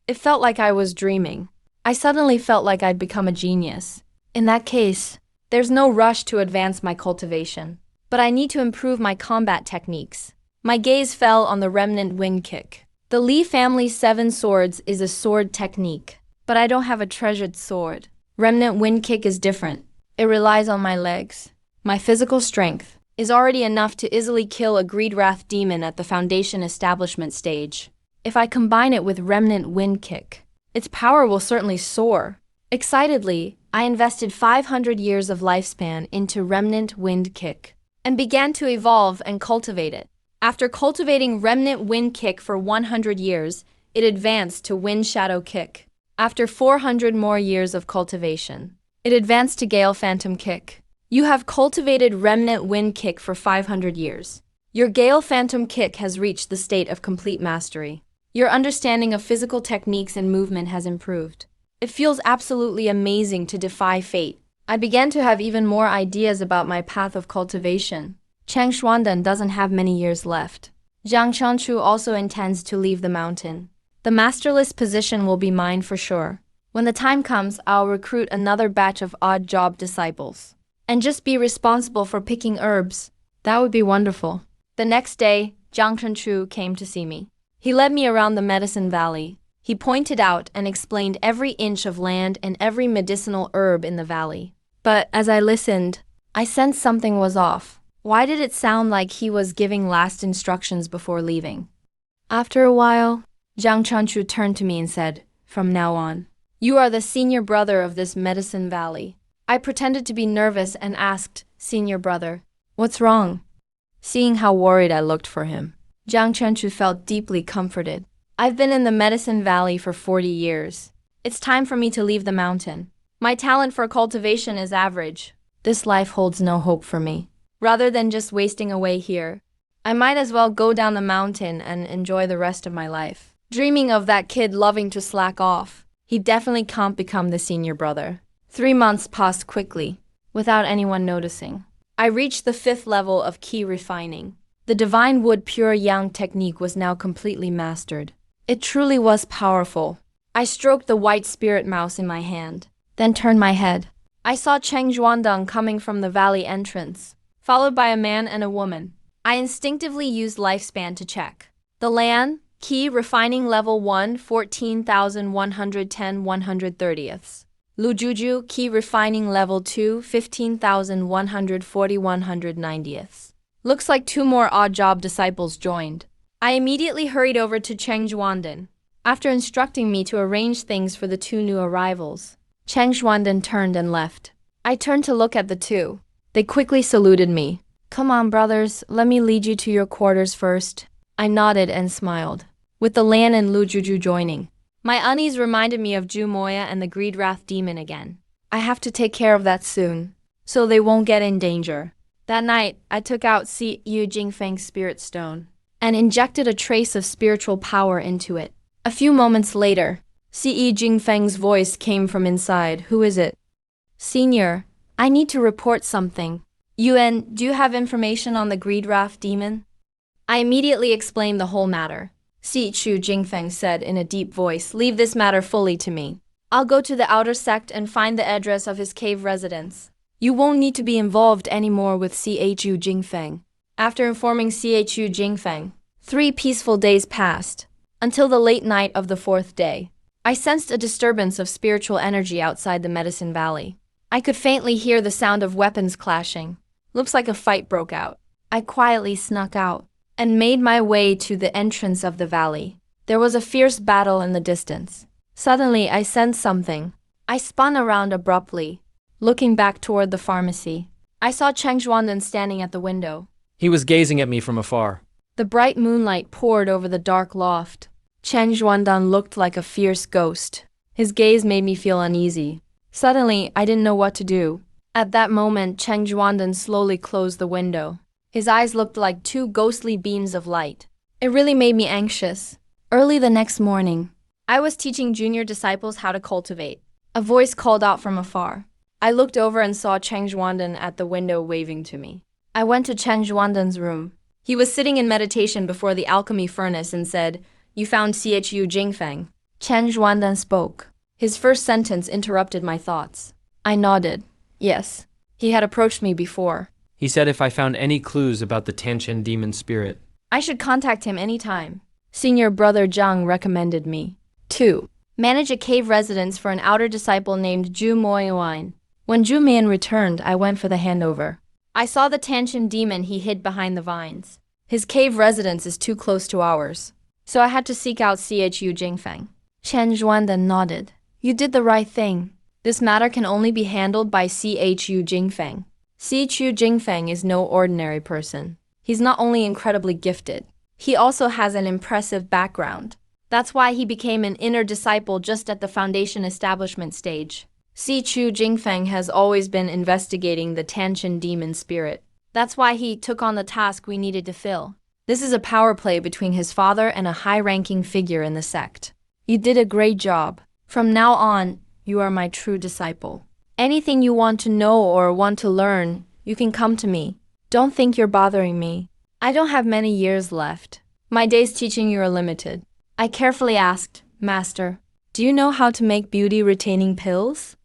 It felt like I was dreaming. I suddenly felt like I'd become a genius. In that case, there's no rush to advance my cultivation. But I need to improve my combat techniques. My gaze fell on the remnant wind kick. The Li family 7 swords is a sword technique, but I don't have a treasured sword. Remnant wind kick is different. It relies on my legs. My physical strength is already enough to easily kill a greed wrath demon at the foundation establishment stage. If I combine it with remnant wind kick, its power will certainly soar. Excitedly, I invested 500 years of lifespan into remnant wind kick and began to evolve and cultivate it. After cultivating remnant wind kick for 100 years, it advanced to wind shadow kick. After 400 more years of cultivation, it advanced to gale phantom kick. You have cultivated remnant wind kick for 500 years. Your gale phantom kick has reached the state of complete mastery. Your understanding of physical techniques and movement has improved. It feels absolutely amazing to defy fate. I began to have even more ideas about my path of cultivation. Chang Xuandan doesn't have many years left. Jiang Changchu also intends to leave the mountain. The masterless position will be mine for sure. When the time comes, I'll recruit another batch of odd job disciples. And just be responsible for picking herbs. That would be wonderful. The next day, Jiang Changchu came to see me. He led me around the medicine valley. He pointed out and explained every inch of land and every medicinal herb in the valley. But as I listened, I sensed something was off. Why did it sound like he was giving last instructions before leaving? After a while, Jiang Changchu turned to me and said, "From now on, you are the senior brother of this medicine valley." I pretended to be nervous and asked, "Senior brother, what's wrong?" Seeing how worried I looked for him, Jiang Changchu felt deeply comforted. I've been in the medicine valley for 40 years. It's time for me to leave the mountain. My talent for cultivation is average. This life holds no hope for me. Rather than just wasting away here, I might as well go down the mountain and enjoy the rest of my life. Dreaming of that kid loving to slack off, he definitely can't become the senior brother. 3 months passed quickly, without anyone noticing. I reached the 5th level of key refining. The divine wood pure yang technique was now completely mastered. It truly was powerful. I stroked the white spirit mouse in my hand, then turned my head. I saw Cheng Zhuandong coming from the valley entrance, followed by a man and a woman. I instinctively used lifespan to check. The Lan, key refining level 1, 14,110 130ths. Lujuju, key refining level 2, 15,140 190ths. Looks like 2 more odd job disciples joined. I immediately hurried over to Cheng Zhuandong. After instructing me to arrange things for the 2 new arrivals, Cheng Zhuandong turned and left. I turned to look at the 2. They quickly saluted me. "Come on, brothers, let me lead you to your quarters first." I nodded and smiled. With the Lan and Lu Juju joining, my unease reminded me of Ju Moya and the Greed Wrath Demon again. I have to take care of that soon, so they won't get in danger. That night, I took out Si Yu Jingfeng's spirit stone and injected a trace of spiritual power into it. A few moments later, Si Yu Jingfeng's voice came from inside. "Who is it?" "Senior, I need to report something." Yuan, do you have information on the greed raft demon? I immediately explained the whole matter. Si Chu Jingfeng said in a deep voice, leave this matter fully to me. I'll go to the outer sect and find the address of his cave residence. You won't need to be involved anymore with CHU Jingfeng. After informing CHU Jingfeng, 3 peaceful days passed, until the late night of the 4th day. I sensed a disturbance of spiritual energy outside the Medicine Valley. I could faintly hear the sound of weapons clashing. Looks like a fight broke out. I quietly snuck out and made my way to the entrance of the valley. There was a fierce battle in the distance. Suddenly, I sensed something. I spun around abruptly, looking back toward the pharmacy. I saw Cheng Zhuandan standing at the window. He was gazing at me from afar. The bright moonlight poured over the dark loft. Cheng Zhuandan looked like a fierce ghost. His gaze made me feel uneasy. Suddenly, I didn't know what to do. At that moment, Cheng Zhuandan slowly closed the window. His eyes looked like 2 ghostly beams of light. It really made me anxious. Early the next morning, I was teaching junior disciples how to cultivate. A voice called out from afar. I looked over and saw Cheng Zhuandan at the window waving to me. I went to Cheng Zhuandan's room. He was sitting in meditation before the alchemy furnace and said, "You found CHU Jingfeng." Cheng Zhuandan spoke. His first sentence interrupted my thoughts. I nodded. Yes, he had approached me before. He said if I found any clues about the Tianqian demon spirit, I should contact him anytime. Senior brother Zhang recommended me. 2. Manage a cave residence for an outer disciple named Zhu Moyuan. When Zhu Mian returned, I went for the handover. I saw the Tianqian demon he hid behind the vines. His cave residence is too close to ours, so I had to seek out CHU Jingfeng. Chen Zhuandan nodded. You did the right thing. This matter can only be handled by CHU Jingfeng. CHU Jingfeng is no ordinary person. He's not only incredibly gifted, he also has an impressive background. That's why he became an inner disciple just at the foundation establishment stage. CHU Jingfeng has always been investigating the Tianqian demon spirit. That's why he took on the task we needed to fill. This is a power play between his father and a high-ranking figure in the sect. You did a great job. From now on, you are my true disciple. Anything you want to know or want to learn, you can come to me. Don't think you're bothering me. I don't have many years left. My days teaching you are limited. I carefully asked, Master, do you know how to make beauty-retaining pills?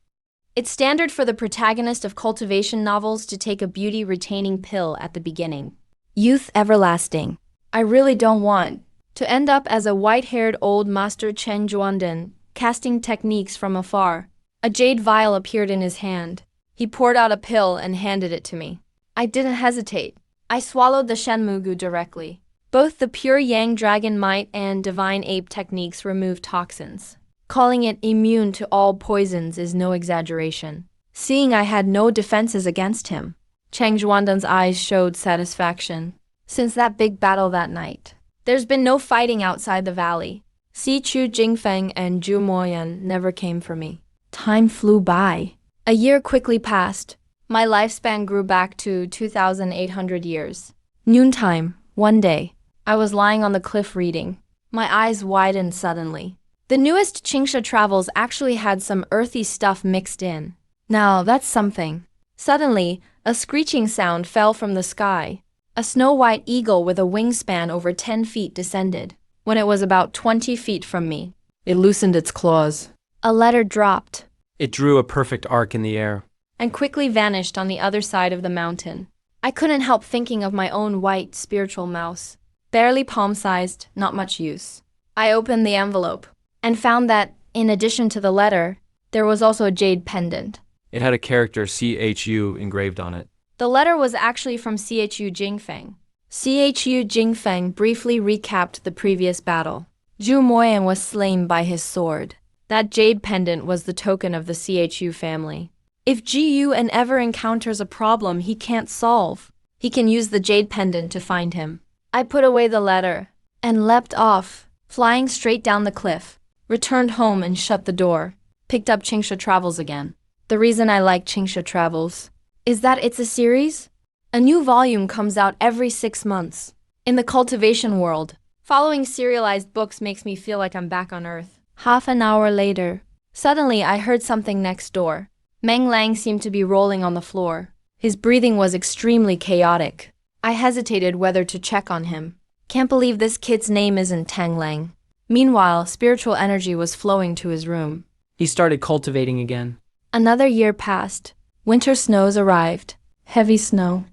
It's standard for the protagonist of cultivation novels to take a beauty-retaining pill at the beginning. Youth everlasting. I really don't want to end up as a white-haired old Master Chen Zhuandan, casting techniques from afar. A jade vial appeared in his hand. He poured out a pill and handed it to me. I didn't hesitate. I swallowed the Shenmugu directly. Both the pure Yang Dragon Might and Divine Ape techniques remove toxins. Calling it immune to all poisons is no exaggeration. Seeing I had no defenses against him, Cheng Zhuandan's eyes showed satisfaction. Since that big battle that night, there's been no fighting outside the valley. CHU Jingfeng and Zhu Moyan never came for me. Time flew by. A year quickly passed. My lifespan grew back to 2,800 years. Noontime, one day, I was lying on the cliff reading. My eyes widened suddenly. The newest Qingsha travels actually had some earthy stuff mixed in. Now, that's something. Suddenly, a screeching sound fell from the sky. A snow-white eagle with a wingspan over 10 feet descended. When it was about 20 feet from me, it loosened its claws. A letter dropped. it drew a perfect arc in the air. And quickly vanished on the other side of the mountain. I couldn't help thinking of my own white, spiritual mouse. Barely palm-sized, not much use. I opened the envelope and found that, in addition to the letter, there was also a jade pendant. It had a character CHU engraved on it. The letter was actually from CHU Jingfeng. CHU Jingfeng briefly recapped the previous battle. Zhu Moyan was slain by his sword. That jade pendant was the token of the CHU family. If GU ever encounters a problem he can't solve, he can use the jade pendant to find him. I put away the letter and leapt off, flying straight down the cliff, returned home and shut the door, picked up Qingsha Travels again. The reason I like Qingsha Travels is that it's a series. A new volume comes out every 6 months. In the cultivation world, following serialized books makes me feel like I'm back on Earth. Half an hour later, suddenly I heard something next door. Meng Lang seemed to be rolling on the floor. His breathing was extremely chaotic. I hesitated whether to check on him. Can't believe this kid's name isn't Tang Lang. Meanwhile, spiritual energy was flowing to his room. He started cultivating again. Another year passed. Winter snows arrived. Heavy snow.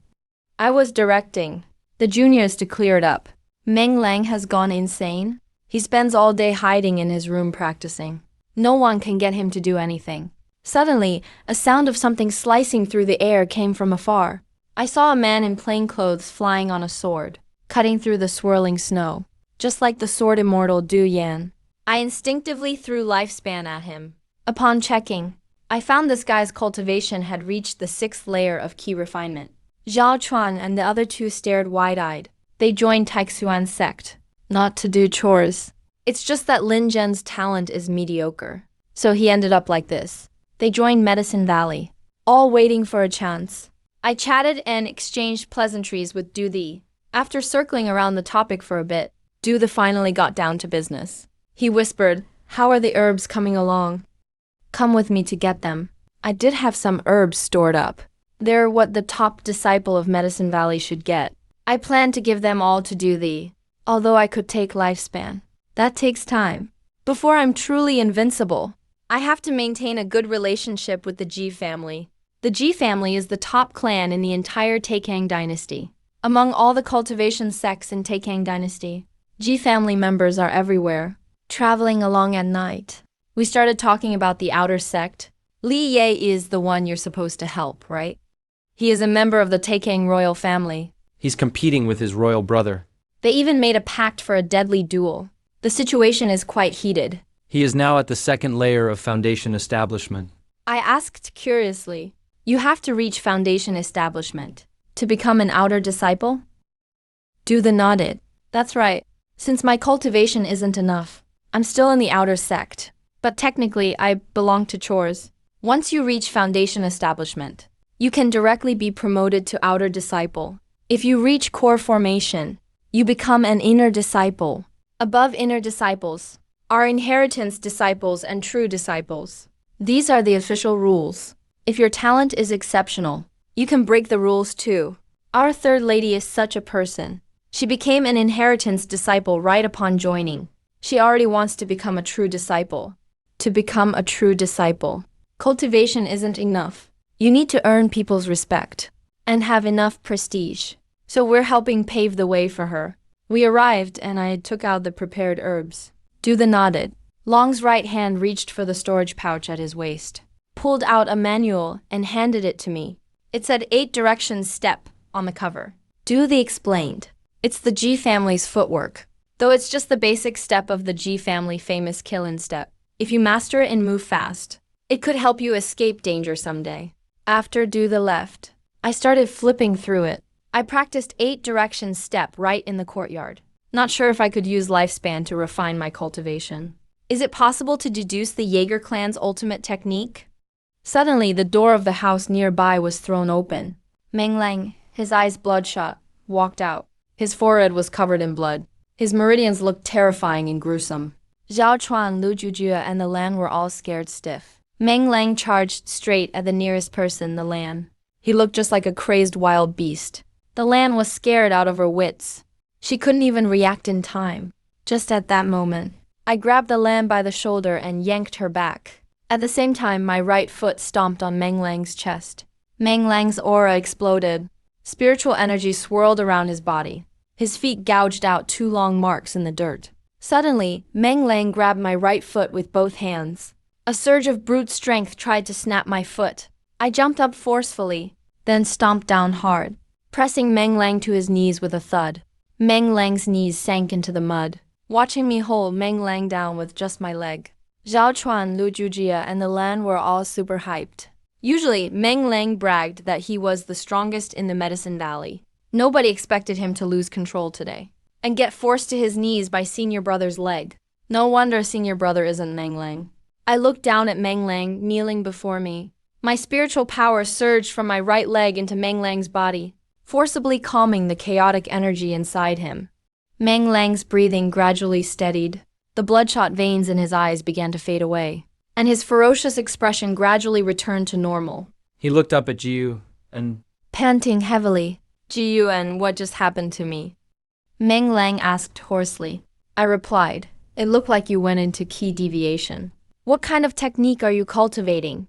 I was directing the juniors to clear it up. Meng Lang has gone insane. He spends all day hiding in his room practicing. No one can get him to do anything. Suddenly, a sound of something slicing through the air came from afar. I saw a man in plain clothes flying on a sword, cutting through the swirling snow, just like the sword immortal Du Yan. I instinctively threw lifespan at him. Upon checking, I found this guy's cultivation had reached the 6th layer of key refinement. Zhao Chuan and the other two stared wide-eyed. They joined Taixuan's sect, not to do chores. It's just that Lin Zhen's talent is mediocre, so he ended up like this. They joined Medicine Valley, all waiting for a chance. I chatted and exchanged pleasantries with Du Di. After circling around the topic for a bit, Du Di finally got down to business. He whispered, "How are the herbs coming along? Come with me to get them. I did have some herbs stored up. They're what the top disciple of Medicine Valley should get. I plan to give them all to Du Di, although I could take lifespan. That takes time. Before I'm truly invincible, I have to maintain a good relationship with the Ji family. The Ji family is the top clan in the entire Taikang dynasty. Among all the cultivation sects in Taikang dynasty, Ji family members are everywhere, traveling along at night. We started talking about the outer sect. Li Ye is the one you're supposed to help, right? He is a member of the Taikang royal family. He's competing with his royal brother. They even made a pact for a deadly duel. The situation is quite heated. He is now at the 2nd layer of Foundation Establishment. I asked curiously, "You have to reach Foundation Establishment to become an outer disciple?" Du Di nodded. "That's right. Since my cultivation isn't enough, I'm still in the outer sect. But technically, I belong to chores. Once you reach Foundation Establishment, you can directly be promoted to outer disciple. If you reach core formation, you become an inner disciple. Above inner disciples are inheritance disciples and true disciples. These are the official rules. If your talent is exceptional, you can break the rules too. Our third lady is such a person. She became an inheritance disciple right upon joining. She already wants to become a true disciple. To become a true disciple, cultivation isn't enough. You need to earn people's respect and have enough prestige. So we're helping pave the way for her." We arrived and I took out the prepared herbs. Du Di nodded. Long's right hand reached for the storage pouch at his waist, pulled out a manual and handed it to me. It said 8 directions step on the cover. Du Di explained, "It's the Ji family's footwork, though it's just the basic step of the Ji family famous kill-in step. If you master it and move fast, it could help you escape danger someday." After Du Di left, I started flipping through it. I practiced 8 directions step right in the courtyard. Not sure if I could use lifespan to refine my cultivation. Is it possible to deduce the Jaeger clan's ultimate technique? Suddenly, the door of the house nearby was thrown open. Meng Lang, his eyes bloodshot, walked out. His forehead was covered in blood. His meridians looked terrifying and gruesome. Zhao Chuan, Lu Jujia, and the Lan were all scared stiff. Meng Lang charged straight at the nearest person, the Lan. He looked just like a crazed wild beast. The Lan was scared out of her wits. She couldn't even react in time. Just at that moment, I grabbed the Lan by the shoulder and yanked her back. At the same time, my right foot stomped on Meng Lang's chest. Meng Lang's aura exploded. Spiritual energy swirled around his body. His feet gouged out 2 long marks in the dirt. Suddenly, Meng Lang grabbed my right foot with both hands. A surge of brute strength tried to snap my foot. I jumped up forcefully, then stomped down hard, pressing Meng Lang to his knees with a thud. Meng Lang's knees sank into the mud, watching me hold Meng Lang down with just my leg. Zhao Chuan, Lu Jujia, and the Lan were all super hyped. Usually, Meng Lang bragged that he was the strongest in the Medicine Valley. Nobody expected him to lose control today and get forced to his knees by senior brother's leg. No wonder senior brother isn't Meng Lang. I looked down at Meng Lang kneeling before me. My spiritual power surged from my right leg into Meng Lang's body, forcibly calming the chaotic energy inside him. Meng Lang's breathing gradually steadied. The bloodshot veins in his eyes began to fade away, and his ferocious expression gradually returned to normal. He looked up at Jiu and Panting heavily, Ji Yuan, what just happened to me? Meng Lang asked hoarsely. I replied, it looked like you went into key deviation. What kind of technique are you cultivating?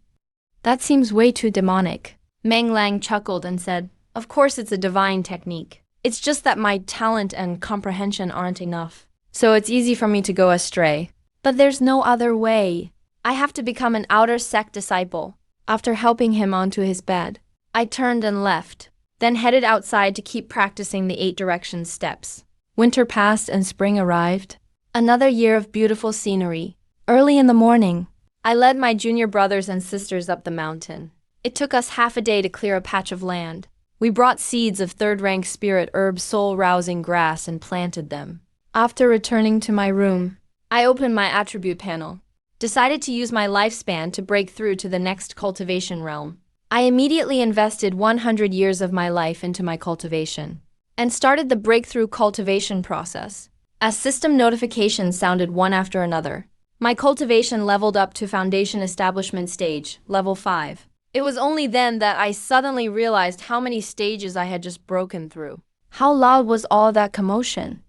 That seems way too demonic. Meng Lang chuckled and said, of course it's a divine technique. It's just that my talent and comprehension aren't enough. So it's easy for me to go astray. But there's no other way. I have to become an outer sect disciple. After helping him onto his bed, I turned and left, then headed outside to keep practicing the 8 directions steps. Winter passed and spring arrived. Another year of beautiful scenery. Early in the morning, I led my junior brothers and sisters up the mountain. It took us half a day to clear a patch of land. We brought seeds of third-rank spirit herb soul-rousing grass and planted them. After returning to my room, I opened my attribute panel, decided to use my lifespan to break through to the next cultivation realm. I immediately invested 100 years of my life into my cultivation and started the breakthrough cultivation process. As system notifications sounded one after another, my cultivation leveled up to foundation establishment stage, level 5. It was only then that I suddenly realized how many stages I had just broken through. How loud was all that commotion?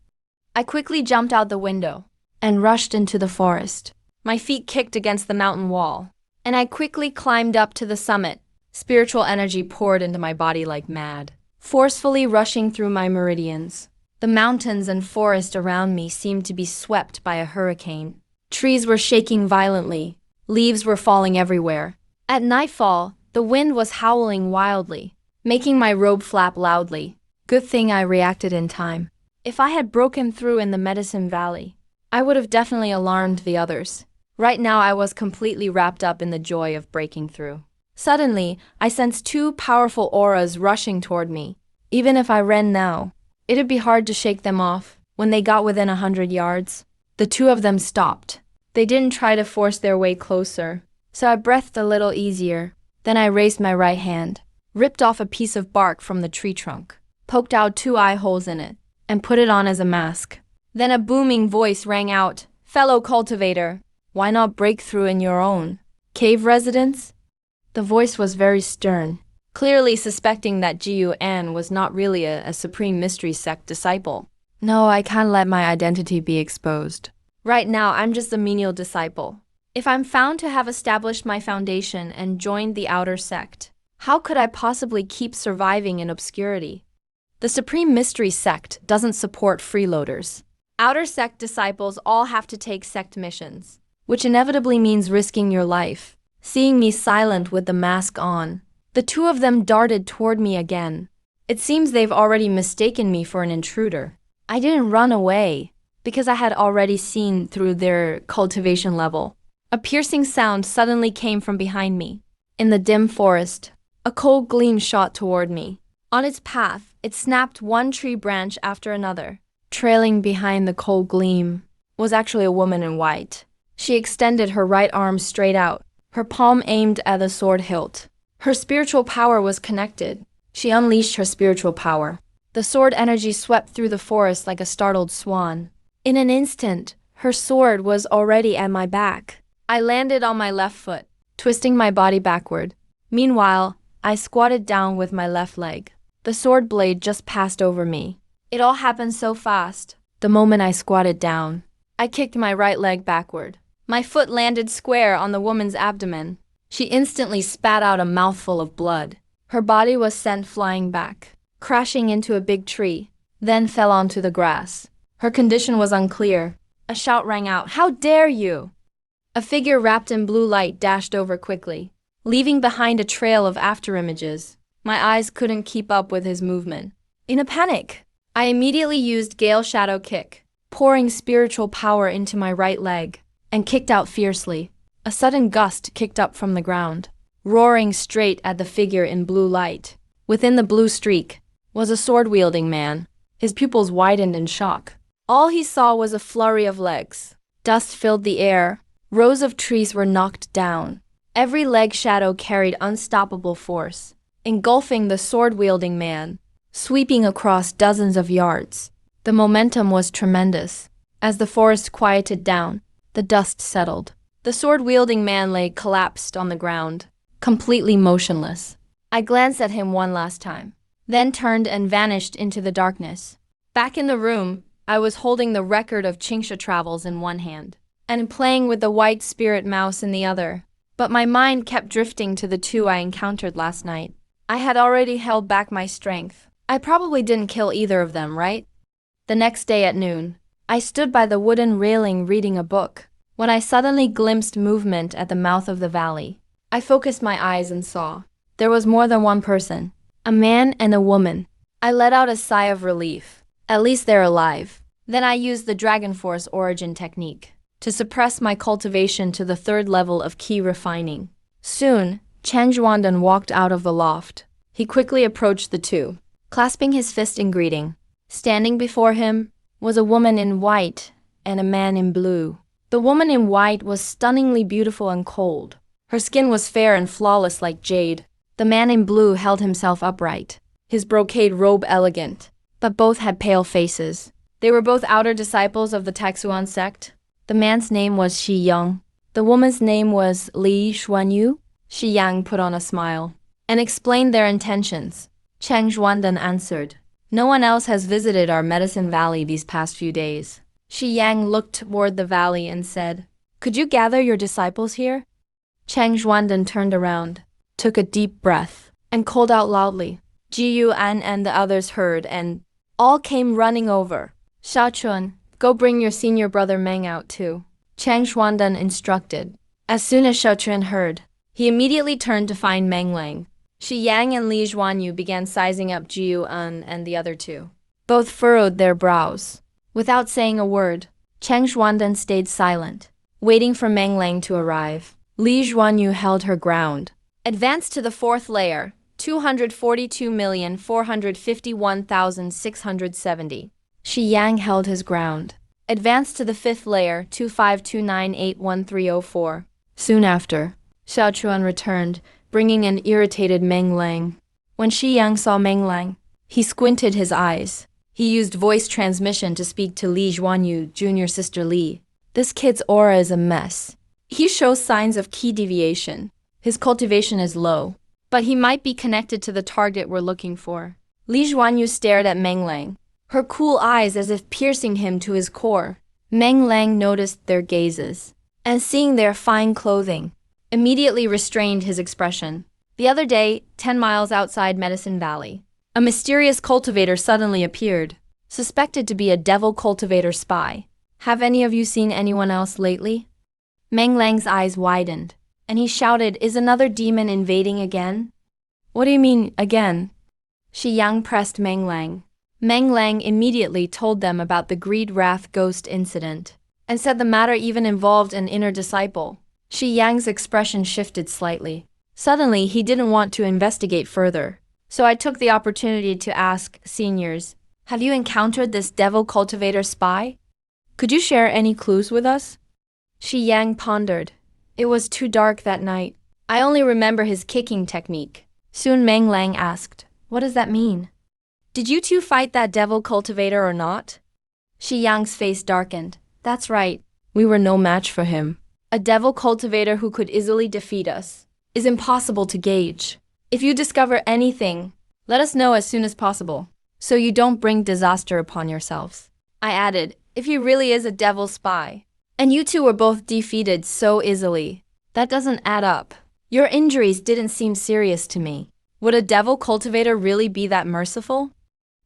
I quickly jumped out the window and rushed into the forest. My feet kicked against the mountain wall, and I quickly climbed up to the summit. Spiritual energy poured into my body like mad, forcefully rushing through my meridians. The mountains and forest around me seemed to be swept by a hurricane. Trees were shaking violently, leaves were falling everywhere. At nightfall, the wind was howling wildly, making my robe flap loudly. Good thing I reacted in time. If I had broken through in the Medicine Valley, I would have definitely alarmed the others. Right now I was completely wrapped up in the joy of breaking through. Suddenly, I sensed 2 powerful auras rushing toward me. Even if I ran now, it'd be hard to shake them off. When they got within 100 yards, the 2 of them stopped. They didn't try to force their way closer, so I breathed a little easier. Then I raised my right hand, ripped off a piece of bark from the tree trunk, poked out 2 eye holes in it, and put it on as a mask. Then a booming voice rang out, fellow cultivator, why not break through in your own cave residence? The voice was very stern, clearly suspecting that Ji Yuan was not really a Supreme Mystery Sect disciple. No, I can't let my identity be exposed. Right now, I'm just a menial disciple. If I'm found to have established my foundation and joined the outer sect, how could I possibly keep surviving in obscurity? The Supreme Mystery Sect doesn't support freeloaders. Outer sect disciples all have to take sect missions, which inevitably means risking your life. Seeing me silent with the mask on, the 2 of them darted toward me again. It seems they've already mistaken me for an intruder. I didn't run away, because I had already seen through their cultivation level. A piercing sound suddenly came from behind me. In the dim forest, a cold gleam shot toward me. On its path, it snapped 1 tree branch after another. Trailing behind the cold gleam was actually a woman in white. She extended her right arm straight out, her palm aimed at the sword hilt. Her spiritual power was connected. She unleashed her spiritual power. The sword energy swept through the forest like a startled swan. In an instant, her sword was already at my back. I landed on my left foot, twisting my body backward. Meanwhile, I squatted down with my left leg. The sword blade just passed over me. It all happened so fast. The moment I squatted down, I kicked my right leg backward. My foot landed square on the woman's abdomen. She instantly spat out a mouthful of blood. Her body was sent flying back, crashing into a big tree, then fell onto the grass. Her condition was unclear. A shout rang out, "How dare you!" A figure wrapped in blue light dashed over quickly, leaving behind a trail of afterimages. My eyes couldn't keep up with his movement. In a panic, I immediately used Gale Shadow Kick, pouring spiritual power into my right leg, and kicked out fiercely. A sudden gust kicked up from the ground, roaring straight at the figure in blue light. Within the blue streak was a sword-wielding man. His pupils widened in shock. All he saw was a flurry of legs. Dust filled the air. Rows of trees were knocked down. Every leg shadow carried unstoppable force, engulfing the sword-wielding man, sweeping across dozens of yards. The momentum was tremendous. As the forest quieted down, the dust settled. The sword-wielding man lay collapsed on the ground, completely motionless. I glanced at him one last time, then turned and vanished into the darkness. Back in the room, I was holding the record of Qingsha travels in one hand and playing with the white spirit mouse in the other. But my mind kept drifting to the two I encountered last night. I had already held back my strength. I probably didn't kill either of them, right? The next day at noon, I stood by the wooden railing reading a book when I suddenly glimpsed movement at the mouth of the valley. I focused my eyes and saw there was more than one person, a man and a woman. I let out a sigh of relief. At least they're alive. Then I used the Dragon Force origin technique to suppress my cultivation to the 3rd level of key refining. Soon, Chang Zhuandan walked out of the loft. He quickly approached the two, clasping his fist in greeting. Standing before him was a woman in white and a man in blue. The woman in white was stunningly beautiful and cold. Her skin was fair and flawless like jade. The man in blue held himself upright, his brocade robe elegant, but both had pale faces. They were both outer disciples of the Taxuan sect. The man's name was Shi Yang. The woman's name was Li Xuanyu. Shi Yang put on a smile and explained their intentions. Chang Zhuandan answered, "No one else has visited our medicine valley these past few days." Shi Yang looked toward the valley and said, "Could you gather your disciples here?" Chang Zhuandan turned around, took a deep breath, and called out loudly. Ji Yuan and the others heard and all came running over. "Xiaochun, go bring your senior brother Meng out too," Chang Zhuandan instructed. As soon as Xiaochun heard, he immediately turned to find Meng Lang. Shi Yang and Li Zhuanyu began sizing up Ji Yuan and the other two. Both furrowed their brows. Without saying a word, Chang Zhuandan stayed silent, waiting for Meng Lang to arrive. Li Zhuanyu held her ground. Advanced to the 4th layer, 242,451,670. Shi Yang held his ground. Advanced to the 5th layer, 252981304. Soon after, Xiaochuan returned, bringing an irritated Meng Lang. When Shi Yang saw Meng Lang, he squinted his eyes. He used voice transmission to speak to Li Zhuanyu, junior sister Li. "This kid's aura is a mess. He shows signs of key deviation. His cultivation is low, but he might be connected to the target we're looking for." Li Zhuanyu stared at Meng Lang, her cool eyes as if piercing him to his core. Meng Lang noticed their gazes, and seeing their fine clothing, immediately restrained his expression. The other day, 10 miles outside Medicine Valley, a mysterious cultivator suddenly appeared, suspected to be a devil cultivator spy. "Have any of you seen anyone else lately?" Meng Lang's eyes widened, and he shouted, "Is another demon invading again?" "What do you mean, again?" Shi Yang pressed Meng Lang. Meng Lang immediately told them about the Greed Wrath Ghost incident, and said the matter even involved an inner disciple. Shi Yang's expression shifted slightly. Suddenly, he didn't want to investigate further. So I took the opportunity to ask, "Seniors, have you encountered this devil cultivator spy? Could you share any clues with us?" Shi Yang pondered. It was too dark that night. I only remember his kicking technique. Soon Meng Lang asked, "What does that mean? Did you two fight that devil cultivator or not?" Shi Yang's face darkened. "That's right. We were no match for him. A devil cultivator who could easily defeat us is impossible to gauge. If you discover anything, let us know as soon as possible, so you don't bring disaster upon yourselves." I added, "If he really is a devil spy, and you two were both defeated so easily, that doesn't add up. Your injuries didn't seem serious to me. Would a devil cultivator really be that merciful?"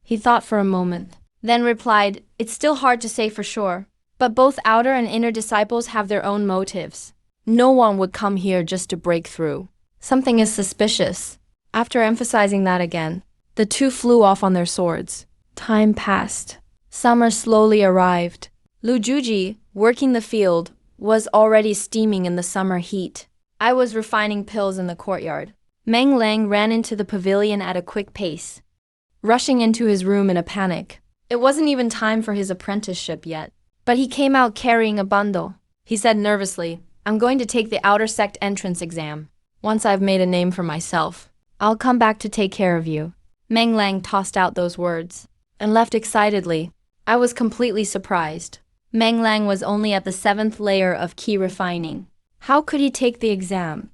He thought for a moment, then replied, "It's still hard to say for sure, but both outer and inner disciples have their own motives. No one would come here just to break through. Something is suspicious." After emphasizing that again, the two flew off on their swords. Time passed. Summer slowly arrived. Lu Juji, working the field, was already steaming in the summer heat. I was refining pills in the courtyard. Meng Lang ran into the pavilion at a quick pace, rushing into his room in a panic. It wasn't even time for his apprenticeship yet, but he came out carrying a bundle. He said nervously, "I'm going to take the outer sect entrance exam. Once I've made a name for myself, I'll come back to take care of you." Meng Lang tossed out those words and left excitedly. I was completely surprised. Meng Lang was only at the 7th layer of key refining. How could he take the exam?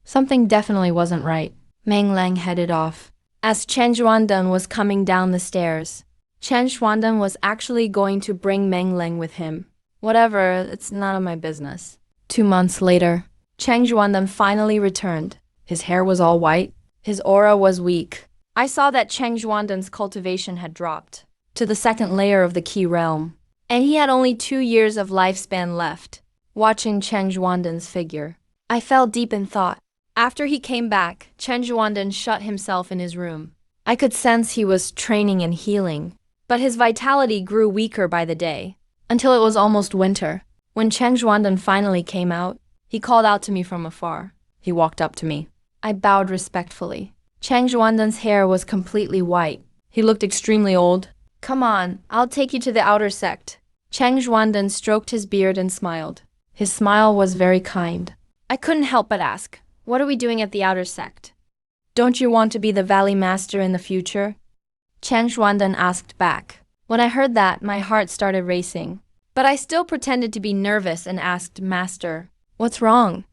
Something definitely wasn't right. Meng Lang headed off. As Chen Xuandan was coming down the stairs, Chen Xuandan was actually going to bring Meng Lang with him. Whatever, it's none of my business. 2 months later, Chen Xuandan finally returned. His hair was all white. His aura was weak. I saw that Chen Xuandan's cultivation had dropped to the second layer of the key realm, and he had only 2 years of lifespan left. Watching Chen Xuandan's figure, I fell deep in thought. After he came back, Chen Xuandan shut himself in his room. I could sense he was training and healing, but his vitality grew weaker by the day, until it was almost winter. When Chen Xuandan finally came out, he called out to me from afar. He walked up to me. I bowed respectfully. Chen Xuandan's hair was completely white. He looked extremely old. Come on, I'll take you to the outer sect. Chen Xuandan stroked his beard and smiled. His smile was very kind. I couldn't help but ask, what are we doing at the outer sect? Don't you want to be the Valley Master in the future? Chen Xuandan asked back. When I heard that, my heart started racing. But I still pretended to be nervous and asked, Master, what's wrong?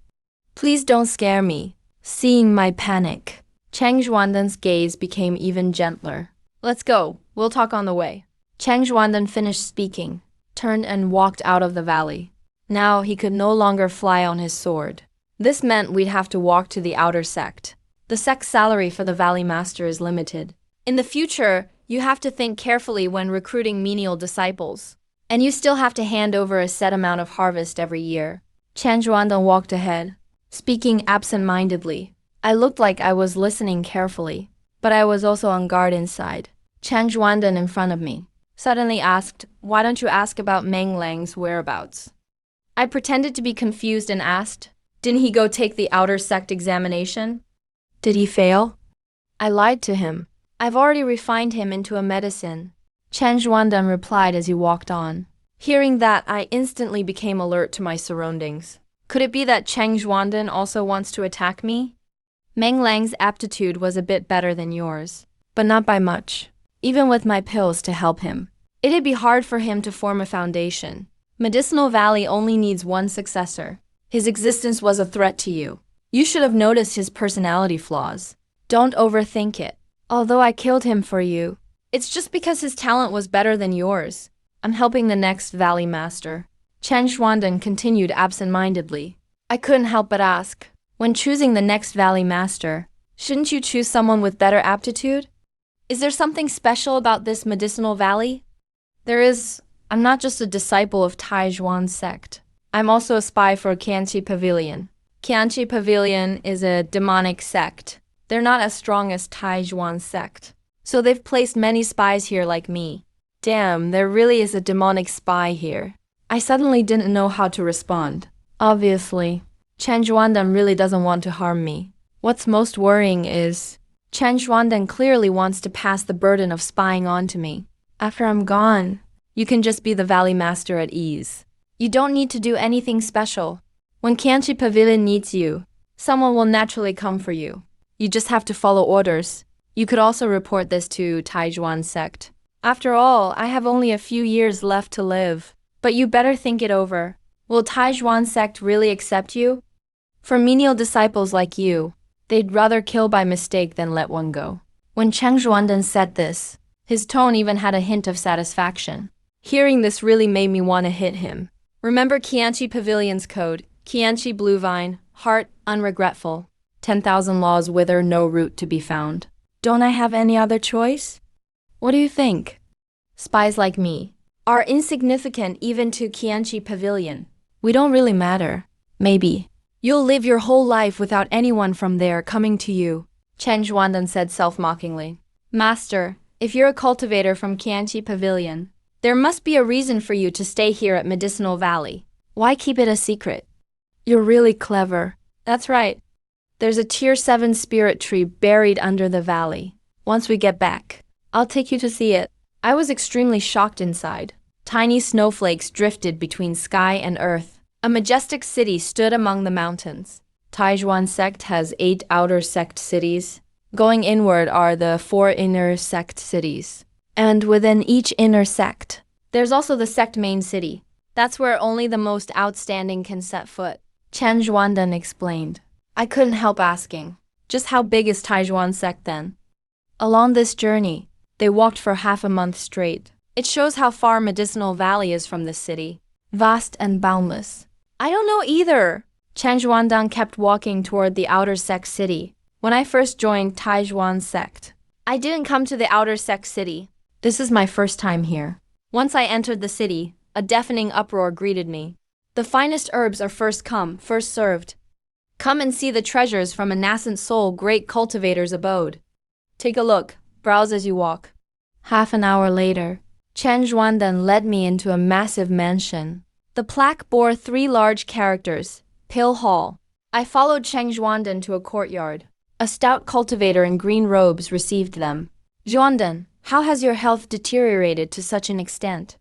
Please don't scare me. Seeing my panic, Chen Xuandan's gaze became even gentler. Let's go. We'll talk on the way. Chen Xuandan finished speaking, turned and walked out of the valley. Now he could no longer fly on his sword. This meant we'd have to walk to the outer sect. The sect's salary for the Valley Master is limited. In the future, you have to think carefully when recruiting menial disciples. And you still have to hand over a set amount of harvest every year. Chen Xuandan walked ahead, speaking absent-mindedly. I looked like I was listening carefully, but I was also on guard inside. Chen Xuandan in front of me suddenly asked, why don't you ask about Meng Lang's whereabouts? I pretended to be confused and asked, didn't he go take the outer sect examination? Did he fail? I lied to him. I've already refined him into a medicine. Chen Xuandan replied as he walked on. Hearing that, I instantly became alert to my surroundings. Could it be that Chen Xuandan also wants to attack me? Meng Lang's aptitude was a bit better than yours, but not by much. Even with my pills to help him, it'd be hard for him to form a foundation. Medicinal Valley only needs one successor. His existence was a threat to you. You should have noticed his personality flaws. Don't overthink it. Although I killed him for you, it's just because his talent was better than yours. I'm helping the next Valley Master. Chen Xuandan continued absent-mindedly. I couldn't help but ask, when choosing the next Valley Master, shouldn't you choose someone with better aptitude? Is there something special about this medicinal valley? There is. I'm not just a disciple of Tai Zhuan's sect. I'm also a spy for Qianqi Pavilion. Qianqi Pavilion is a demonic sect. They're not as strong as Tai Zhuan's sect, so they've placed many spies here like me. Damn, there really is a demonic spy here. I suddenly didn't know how to respond. Obviously, Chen Xuandan really doesn't want to harm me. What's most worrying is, Chen Xuandan clearly wants to pass the burden of spying on to me. After I'm gone, you can just be the Valley Master at ease. You don't need to do anything special. When Qianqi Pavilion needs you, someone will naturally come for you. You just have to follow orders. You could also report this to Tai Zhuan's sect. After all, I have only a few years left to live. But you better think it over. Will Tai Zhuan's sect really accept you? For menial disciples like you, they'd rather kill by mistake than let one go. When Chen Xuandan said this, his tone even had a hint of satisfaction. Hearing this really made me want to hit him. Remember Qianqi Pavilion's code, Qianqi Blue Vine, heart unregretful, 10,000 laws wither no root to be found. Don't I have any other choice? What do you think? Spies like me are insignificant even to Qianqi Pavilion. We don't really matter. Maybe. You'll live your whole life without anyone from there coming to you, Chen Xuandan said self-mockingly. Master, if you're a cultivator from Qianqi Pavilion, there must be a reason for you to stay here at Medicinal Valley. Why keep it a secret? You're really clever. That's right. There's a Tier 7 spirit tree buried under the valley. Once we get back, I'll take you to see it. I was extremely shocked inside. Tiny snowflakes drifted between sky and earth. A majestic city stood among the mountains. Tai Zhuan sect has 8 outer sect cities. Going inward are the 4 inner sect cities. And within each inner sect, there's also the sect main city. That's where only the most outstanding can set foot. Chen Xuandan explained. I couldn't help asking, Just how big is Taijuan sect then? Along this journey, they walked for half a month straight. It shows how far Medicinal Valley is from this city. Vast and boundless. I don't know either. Chen Zhuangdan kept walking toward the outer sect city. When I first joined Taijuan sect, I didn't come to the outer sect city. This is my first time here. Once I entered the city, a deafening uproar greeted me. The finest herbs are first come, first served. Come and see the treasures from a nascent soul great cultivator's abode. Take a look, browse as you walk. Half an hour later, Chen Zhuangdan led me into a massive mansion. The plaque bore 3 large characters, Pill Hall. I followed Chen Zhuangdan to a courtyard. A stout cultivator in green robes received them. Zhuangdan, how has your health deteriorated to such an extent?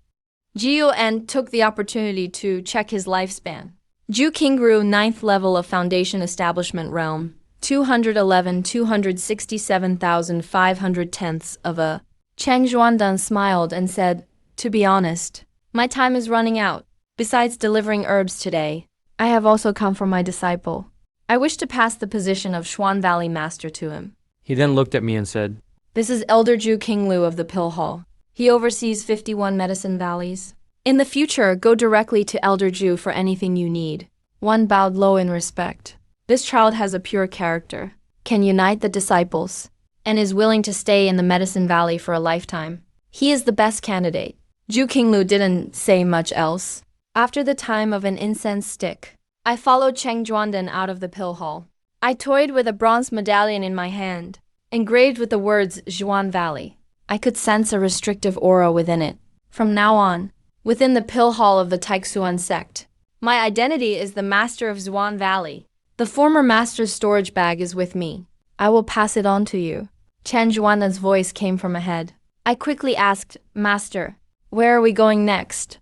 Jiu-En took the opportunity to check his lifespan. Ju Qingru 9th level of Foundation Establishment Realm, 267,500 tenths of a. Chen Zhuangdan smiled and said, to be honest, my time is running out. Besides delivering herbs today, I have also come for my disciple. I wish to pass the position of Xuan Valley Master to him. He then looked at me and said, This is Elder Ju Qinglu of the Pill Hall. He oversees 51 medicine valleys. In the future, go directly to Elder Ju for anything you need. One bowed low in respect. This child has a pure character, can unite the disciples, and is willing to stay in the medicine valley for a lifetime. He is the best candidate. Ju Qinglu didn't say much else. After the time of an incense stick, I followed Cheng Zhuangdan out of the pill hall. I toyed with a bronze medallion in my hand, engraved with the words Zhuan Valley. I could sense a restrictive aura within it. From now on, within the pill hall of the Taixuan sect, my identity is the Master of Zhuan Valley. The former Master's storage bag is with me. I will pass it on to you. Chen Zhuangdan's voice came from ahead. I quickly asked, Master, where are we going next?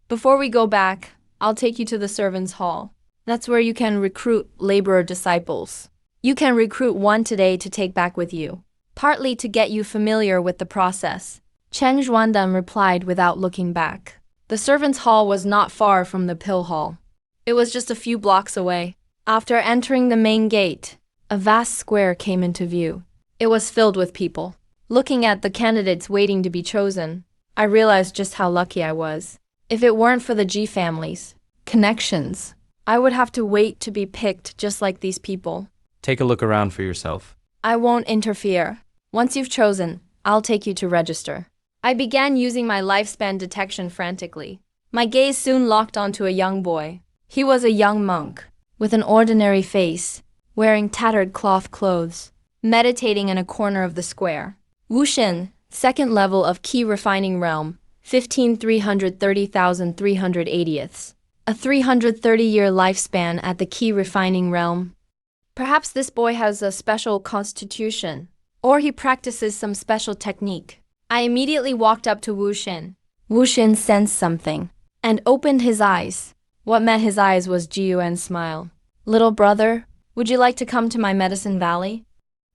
Before we go back, I'll take you to the servants' hall. That's where you can recruit laborer disciples. You can recruit one today to take back with you, partly to get you familiar with the process. Chen Zhuangdan replied without looking back. The servants' hall was not far from the pill hall. It was just a few blocks away. After entering the main gate, a vast square came into view. It was filled with people. Looking at the candidates waiting to be chosen, I realized just how lucky I was. If it weren't for the G families, connections, I would have to wait to be picked just like these people. Take a look around for yourself. I won't interfere. Once you've chosen, I'll take you to register. I began using my lifespan detection frantically. My gaze soon locked onto a young boy. He was a young monk, with an ordinary face, wearing tattered cloth clothes, meditating in a corner of the square. Wu Shen, 2nd level of Key Refining Realm, 15,330,380ths. A 330-year lifespan at the Key Refining Realm. Perhaps this boy has a special constitution, or he practices some special technique. I immediately walked up to Wu Shen. Wu Shen sensed something, and opened his eyes. What met his eyes was Jiuen's smile. Little brother, would you like to come to my medicine valley?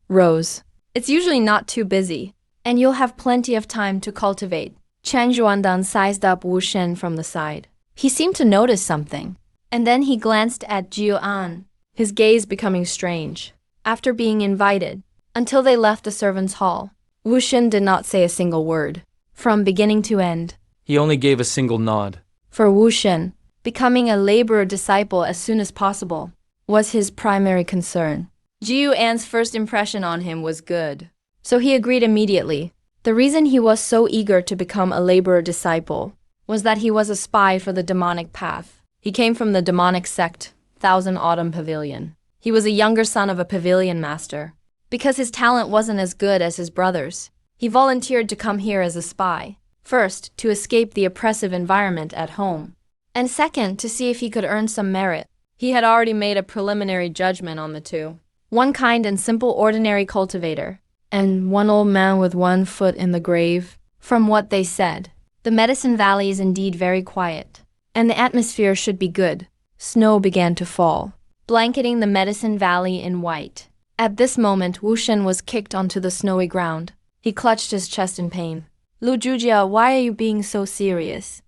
Rose. It's usually not too busy, and you'll have plenty of time to cultivate. Chen Zhuangdan sized up Wu Shen from the side. He seemed to notice something, and then he glanced at Jiuan, his gaze becoming strange. After being invited, until they left the servants' hall, Wu Shen did not say a single word, from beginning to end. He only gave a single nod. For Wu Shen, becoming a laborer disciple as soon as possible was his primary concern. Jiuan's first impression on him was good, so he agreed immediately. The reason he was so eager to become a laborer disciple was that he was a spy for the demonic path. He came from the demonic sect, Thousand Autumn Pavilion. He was a younger son of a pavilion master. Because his talent wasn't as good as his brother's, he volunteered to come here as a spy. First, to escape the oppressive environment at home, and second, to see if he could earn some merit. He had already made a preliminary judgment on the two. One kind and simple ordinary cultivator, and one old man with one foot in the grave. From what they said, the medicine valley is indeed very quiet, and the atmosphere should be good. Snow began to fall, blanketing the medicine valley in white. At this moment, Wu Shen was kicked onto the snowy ground. He clutched his chest in pain. Lu Zhujia, why are you being so serious?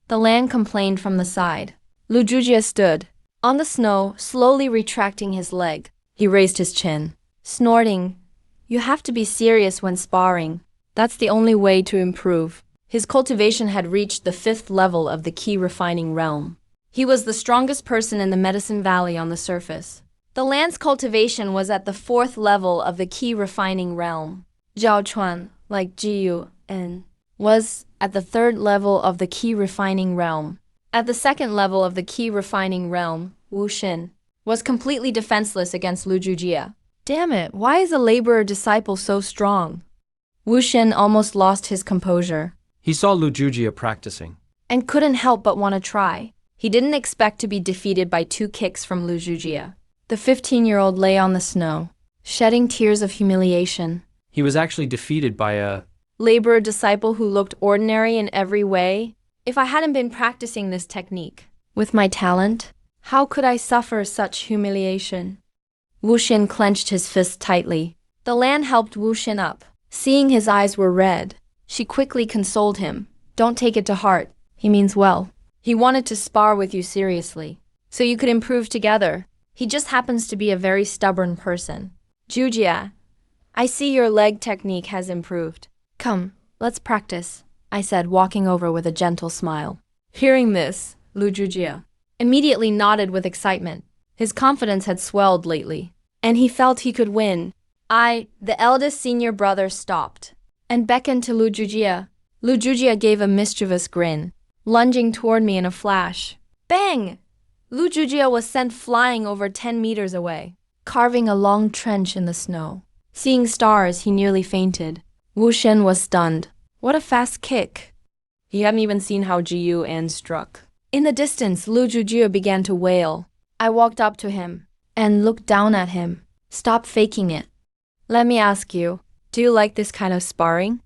The land complained from the side. Lu Zhujia stood on the snow, slowly retracting his leg. He raised his chin. snorting. You have to be serious when sparring. That's the only way to improve. His cultivation had reached the 5th level of the key refining realm. He was the strongest person in the Medicine Valley on the surface. The land's cultivation was at the 4th level of the key refining realm. Zhao Chuan, like Jiyu En, was at the 3rd level of the key refining realm. At the 2nd level of the key refining realm, Wu Xin was completely defenseless against Lu Zhujie. Damn it, why is a laborer disciple so strong? Wu Xin almost lost his composure He saw Lu Zhujie practicing. and couldn't help but want to try. He didn't expect to be defeated by 2 kicks from Lu Zhujie. The 15-year-old lay on the snow, shedding tears of humiliation. He was actually defeated by a Laborer disciple who looked ordinary in every way. If I hadn't been practicing this technique with my talent, how could I suffer such humiliation? Wu Xin clenched his fist tightly. The land helped Wu Xin up. Seeing his eyes were red, she quickly consoled him. Don't take it to heart. He means well. He wanted to spar with you seriously, so you could improve together. He just happens to be a very stubborn person. Zhujie, I see your leg technique has improved. Come, let's practice, I said, walking over with a gentle smile. Hearing this, Lu Zhujie immediately nodded with excitement. His confidence had swelled lately, and he felt he could win. The eldest senior brother, stopped and beckoned to Lu Zhujie. Lu Zhujie gave a mischievous grin, lunging toward me in a flash. Bang! Lu Zhujie was sent flying over 10 meters away, carving a long trench in the snow. Seeing stars, he nearly fainted. Wu Xin was stunned. What a fast kick! He hadn't even seen how Jiyu En struck. In the distance, Lu Zhujie began to wail. I walked up to him and looked down at him. Stop faking it. Let me ask you, do you like this kind of sparring?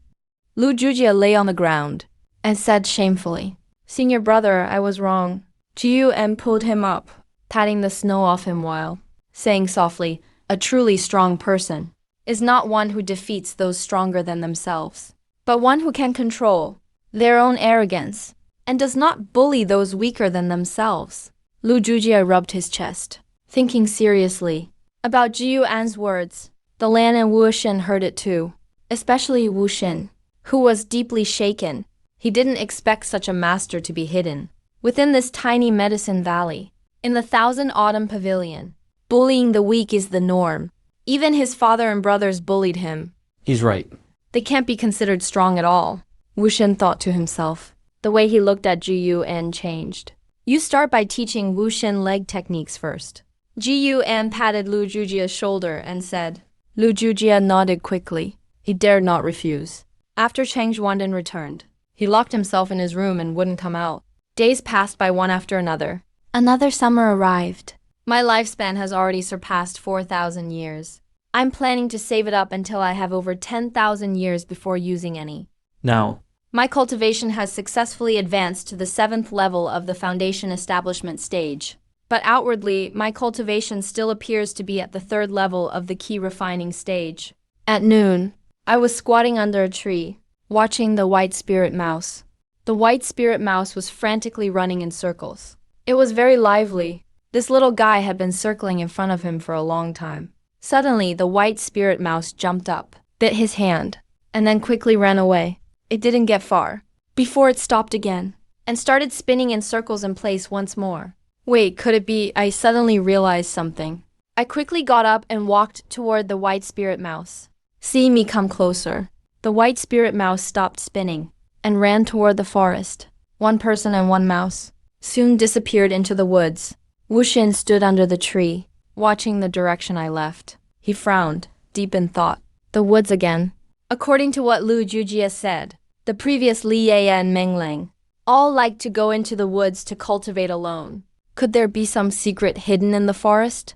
Lu Zhujie lay on the ground and said shamefully, Senior brother, I was wrong. Jiyu En pulled him up, patting the snow off him while saying softly, a truly strong person is not one who defeats those stronger than themselves, but one who can control their own arrogance and does not bully those weaker than themselves. Lu Zhujie rubbed his chest, thinking seriously about Jiyu An's words. The Lan and Wu Xin heard it too, especially Wu Xin, who was deeply shaken. He didn't expect such a master to be hidden within this tiny medicine valley. In the Thousand Autumn Pavilion, bullying the weak is the norm. Even his father and brothers bullied him. He's right. They can't be considered strong at all, Wu Xin thought to himself. The way he looked at Jiyu En changed. You start by teaching Wu Xin leg techniques first. Jiyu En patted Lu Zhujie's shoulder and said. Lu Zhujie nodded quickly. He dared not refuse. After Cheng Zhuanden returned, he locked himself in his room and wouldn't come out. Days passed by one after another. Another summer arrived. My lifespan has already surpassed 4,000 years. I'm planning to save it up until I have over 10,000 years before using any. Now, My cultivation has successfully advanced to the 7th level of the foundation establishment stage. But outwardly, my cultivation still appears to be at the 3rd level of the key refining stage. At noon, I was squatting under a tree, watching the white spirit mouse. The white spirit mouse was frantically running in circles. It was very lively. This little guy had been circling in front of him for a long time. Suddenly, the white spirit mouse jumped up, bit his hand, and then quickly ran away. It didn't get far before it stopped again and started spinning in circles in place once more. Wait, could it be? I suddenly realized something. I quickly got up and walked toward the white spirit mouse. Seeing me come closer, the white spirit mouse stopped spinning and ran toward the forest. One person and one mouse soon disappeared into the woods. Wu Xin stood under the tree, watching the direction I left. He frowned, deep in thought. The woods again. According to what Lu Zhujie said, the previous Li Ye and Meng Lang all liked to go into the woods to cultivate alone. Could there be some secret hidden in the forest?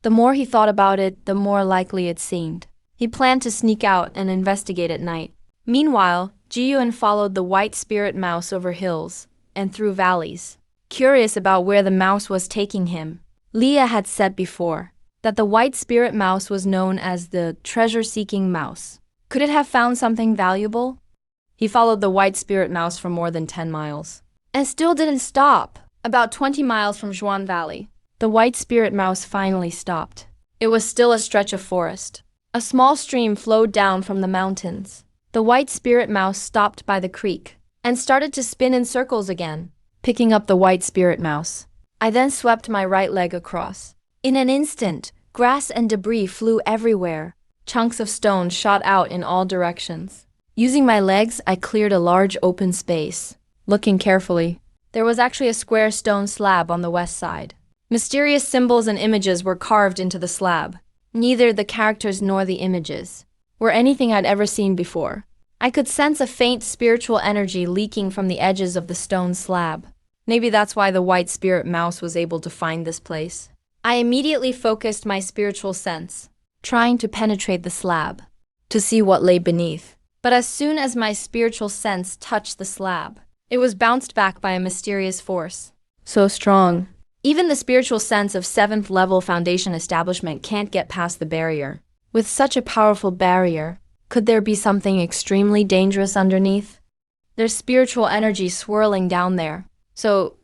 The more he thought about it, the more likely it seemed. He planned to sneak out and investigate at night. Meanwhile, Jiyuan followed the white spirit mouse over hills and through valleys. Curious about where the mouse was taking him, Leah had said before that the white spirit mouse was known as the treasure-seeking mouse. Could it have found something valuable? He followed the white spirit mouse for more than 10 miles and still didn't stop. About 20 miles from Zhuan Valley, the white spirit mouse finally stopped. It was still a stretch of forest. A small stream flowed down from the mountains. The white spirit mouse stopped by the creek and started to spin in circles again, picking up the white spirit mouse. I then swept my right leg across. In an instant, grass and debris flew everywhere. Chunks of stone shot out in all directions. Using my legs, I cleared a large open space. Looking carefully, there was actually a square stone slab on the west side. Mysterious symbols and images were carved into the slab. Neither the characters nor the images were anything I'd ever seen before. I could sense a faint spiritual energy leaking from the edges of the stone slab. Maybe that's why the white spirit mouse was able to find this place. I immediately focused my spiritual sense, trying to penetrate the slab, to see what lay beneath. But as soon as my spiritual sense touched the slab, it was bounced back by a mysterious force. So strong. Even the spiritual sense of 7th level foundation establishment can't get past the barrier. With such a powerful barrier, could there be something extremely dangerous underneath? There's spiritual energy swirling down there. So,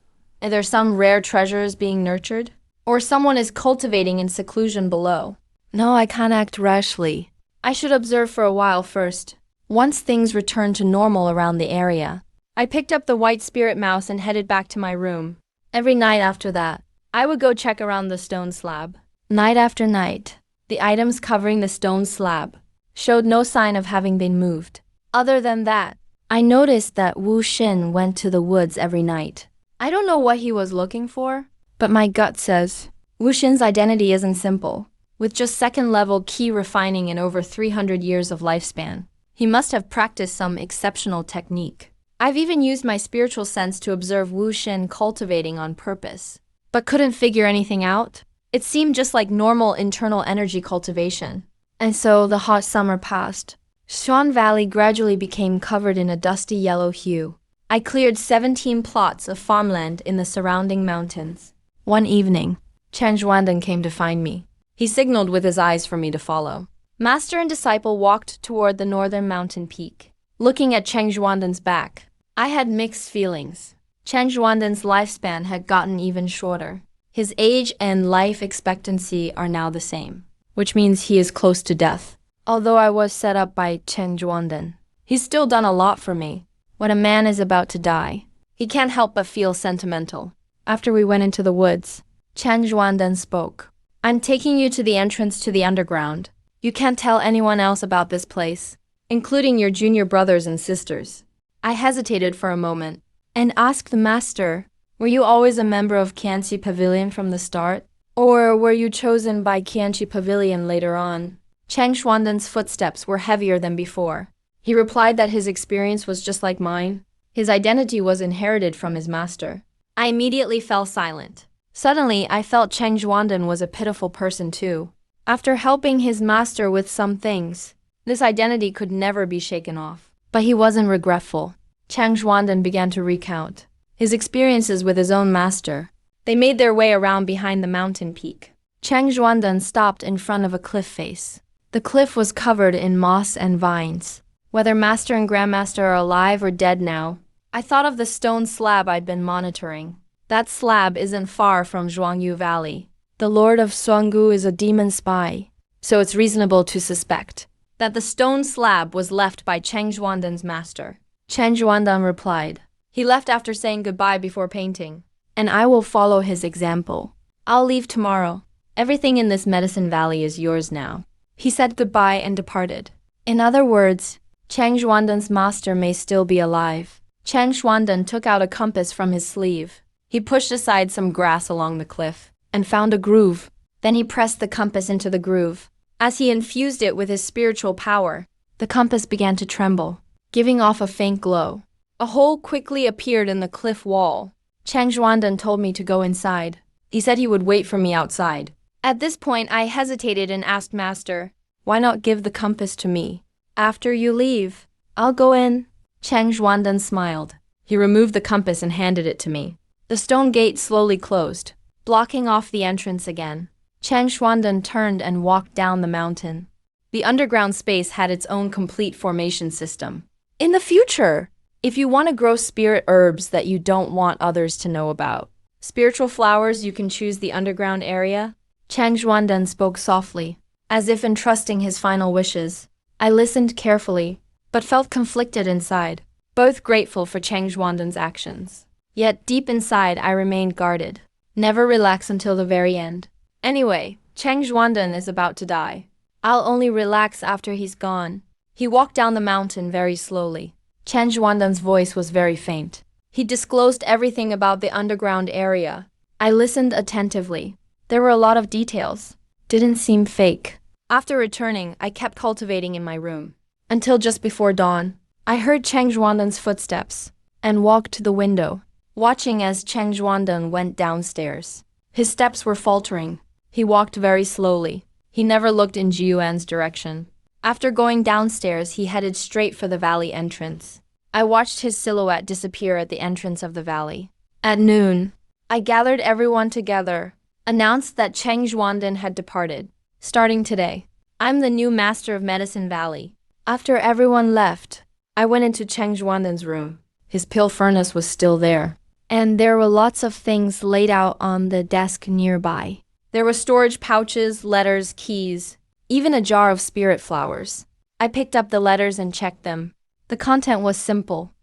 are there some rare treasures being nurtured? Or someone is cultivating in seclusion below? No, I can't act rashly. I should observe for a while first. Once things returned to normal around the area, I picked up the white spirit mouse and headed back to my room. Every night after that, I would go check around the stone slab. Night after night, the items covering the stone slab showed no sign of having been moved. Other than that, I noticed that Wu Xin went to the woods every night. I don't know what he was looking for, but my gut says Wu Xin's identity isn't simple. With just 2nd level key refining and over 300 years of lifespan, he must have practiced some exceptional technique. I've even used my spiritual sense to observe Wu Xin cultivating on purpose, but couldn't figure anything out. It seemed just like normal internal energy cultivation. And so the hot summer passed. Xuan Valley gradually became covered in a dusty yellow hue. I cleared 17 plots of farmland in the surrounding mountains. One evening, Chen Zhuanden came to find me. He signaled with his eyes for me to follow. Master and disciple walked toward the northern mountain peak. Looking at Cheng Zhuanden's back, I had mixed feelings. Chen Zhuanden's lifespan had gotten even shorter. His age and life expectancy are now the same, which means he is close to death. Although I was set up by Chen Zhuanden, he's still done a lot for me. When a man is about to die, he can't help but feel sentimental. After we went into the woods, Chen Zhuanden spoke. I'm taking you to the entrance to the underground. You can't tell anyone else about this place, including your junior brothers and sisters. I hesitated for a moment and asked the master, were you always a member of Qianqi Pavilion from the start? Or were you chosen by Qianqi Pavilion later on? Cheng Shuanden's footsteps were heavier than before. He replied that his experience was just like mine. His identity was inherited from his master. I immediately fell silent. Suddenly, I felt Cheng Zhuanden was a pitiful person too. After helping his master with some things, this identity could never be shaken off. But he wasn't regretful. Cheng Zhuanden began to recount his experiences with his own master. They made their way around behind the mountain peak. Cheng Zhuanden stopped in front of a cliff face. The cliff was covered in moss and vines. Whether Master and Grandmaster are alive or dead now, I thought of the stone slab I'd been monitoring. That slab isn't far from Zhuangyu Valley. The Lord of Suangu is a demon spy, so it's reasonable to suspect that the stone slab was left by Cheng Zhuanden's master. Chen Zhuanden replied. He left after saying goodbye before painting. And I will follow his example. I'll leave tomorrow. Everything in this medicine valley is yours now. He said goodbye and departed. In other words, Cheng Zhuanden's master may still be alive. Cheng Zhuanden took out a compass from his sleeve. He pushed aside some grass along the cliff and found a groove. Then he pressed the compass into the groove. As he infused it with his spiritual power, the compass began to tremble, giving off a faint glow. A hole quickly appeared in the cliff wall. Cheng Zhuanden told me to go inside. He said he would wait for me outside. At this point, I hesitated and asked Master, why not give the compass to me? After you leave, I'll go in. Cheng Zhuanden smiled. He removed the compass and handed it to me. The stone gate slowly closed, blocking off the entrance again. Cheng Zhuanden turned and walked down the mountain. The underground space had its own complete formation system. In the future, if you want to grow spirit herbs that you don't want others to know about, spiritual flowers, you can choose the underground area. Chang Xuanden spoke softly, as if entrusting his final wishes. I listened carefully, but felt conflicted inside, both grateful for Chang Xuanden's actions. Yet deep inside I remained guarded. Never relax until the very end. Anyway, Chang Xuanden is about to die. I'll only relax after he's gone. He walked down the mountain very slowly. Chang Xuanden's voice was very faint. He disclosed everything about the underground area. I listened attentively. There were a lot of details. Didn't seem fake. After returning, I kept cultivating in my room. Until just before dawn, I heard Chang Xuanden's footsteps and walked to the window, watching as Chang Xuanden went downstairs. His steps were faltering. He walked very slowly. He never looked in Jiyuan's direction. After going downstairs, he headed straight for the valley entrance. I watched his silhouette disappear at the entrance of the valley. At noon, I gathered everyone together, announced that Chang Xuanden had departed. Starting today, I'm the new master of Medicine Valley. After everyone left, I went into Chang Xuanden's room. His pill furnace was still there, and there were lots of things laid out on the desk nearby. There were storage pouches, letters, keys, even a jar of spirit flowers. I picked up the letters and checked them. The content was simple.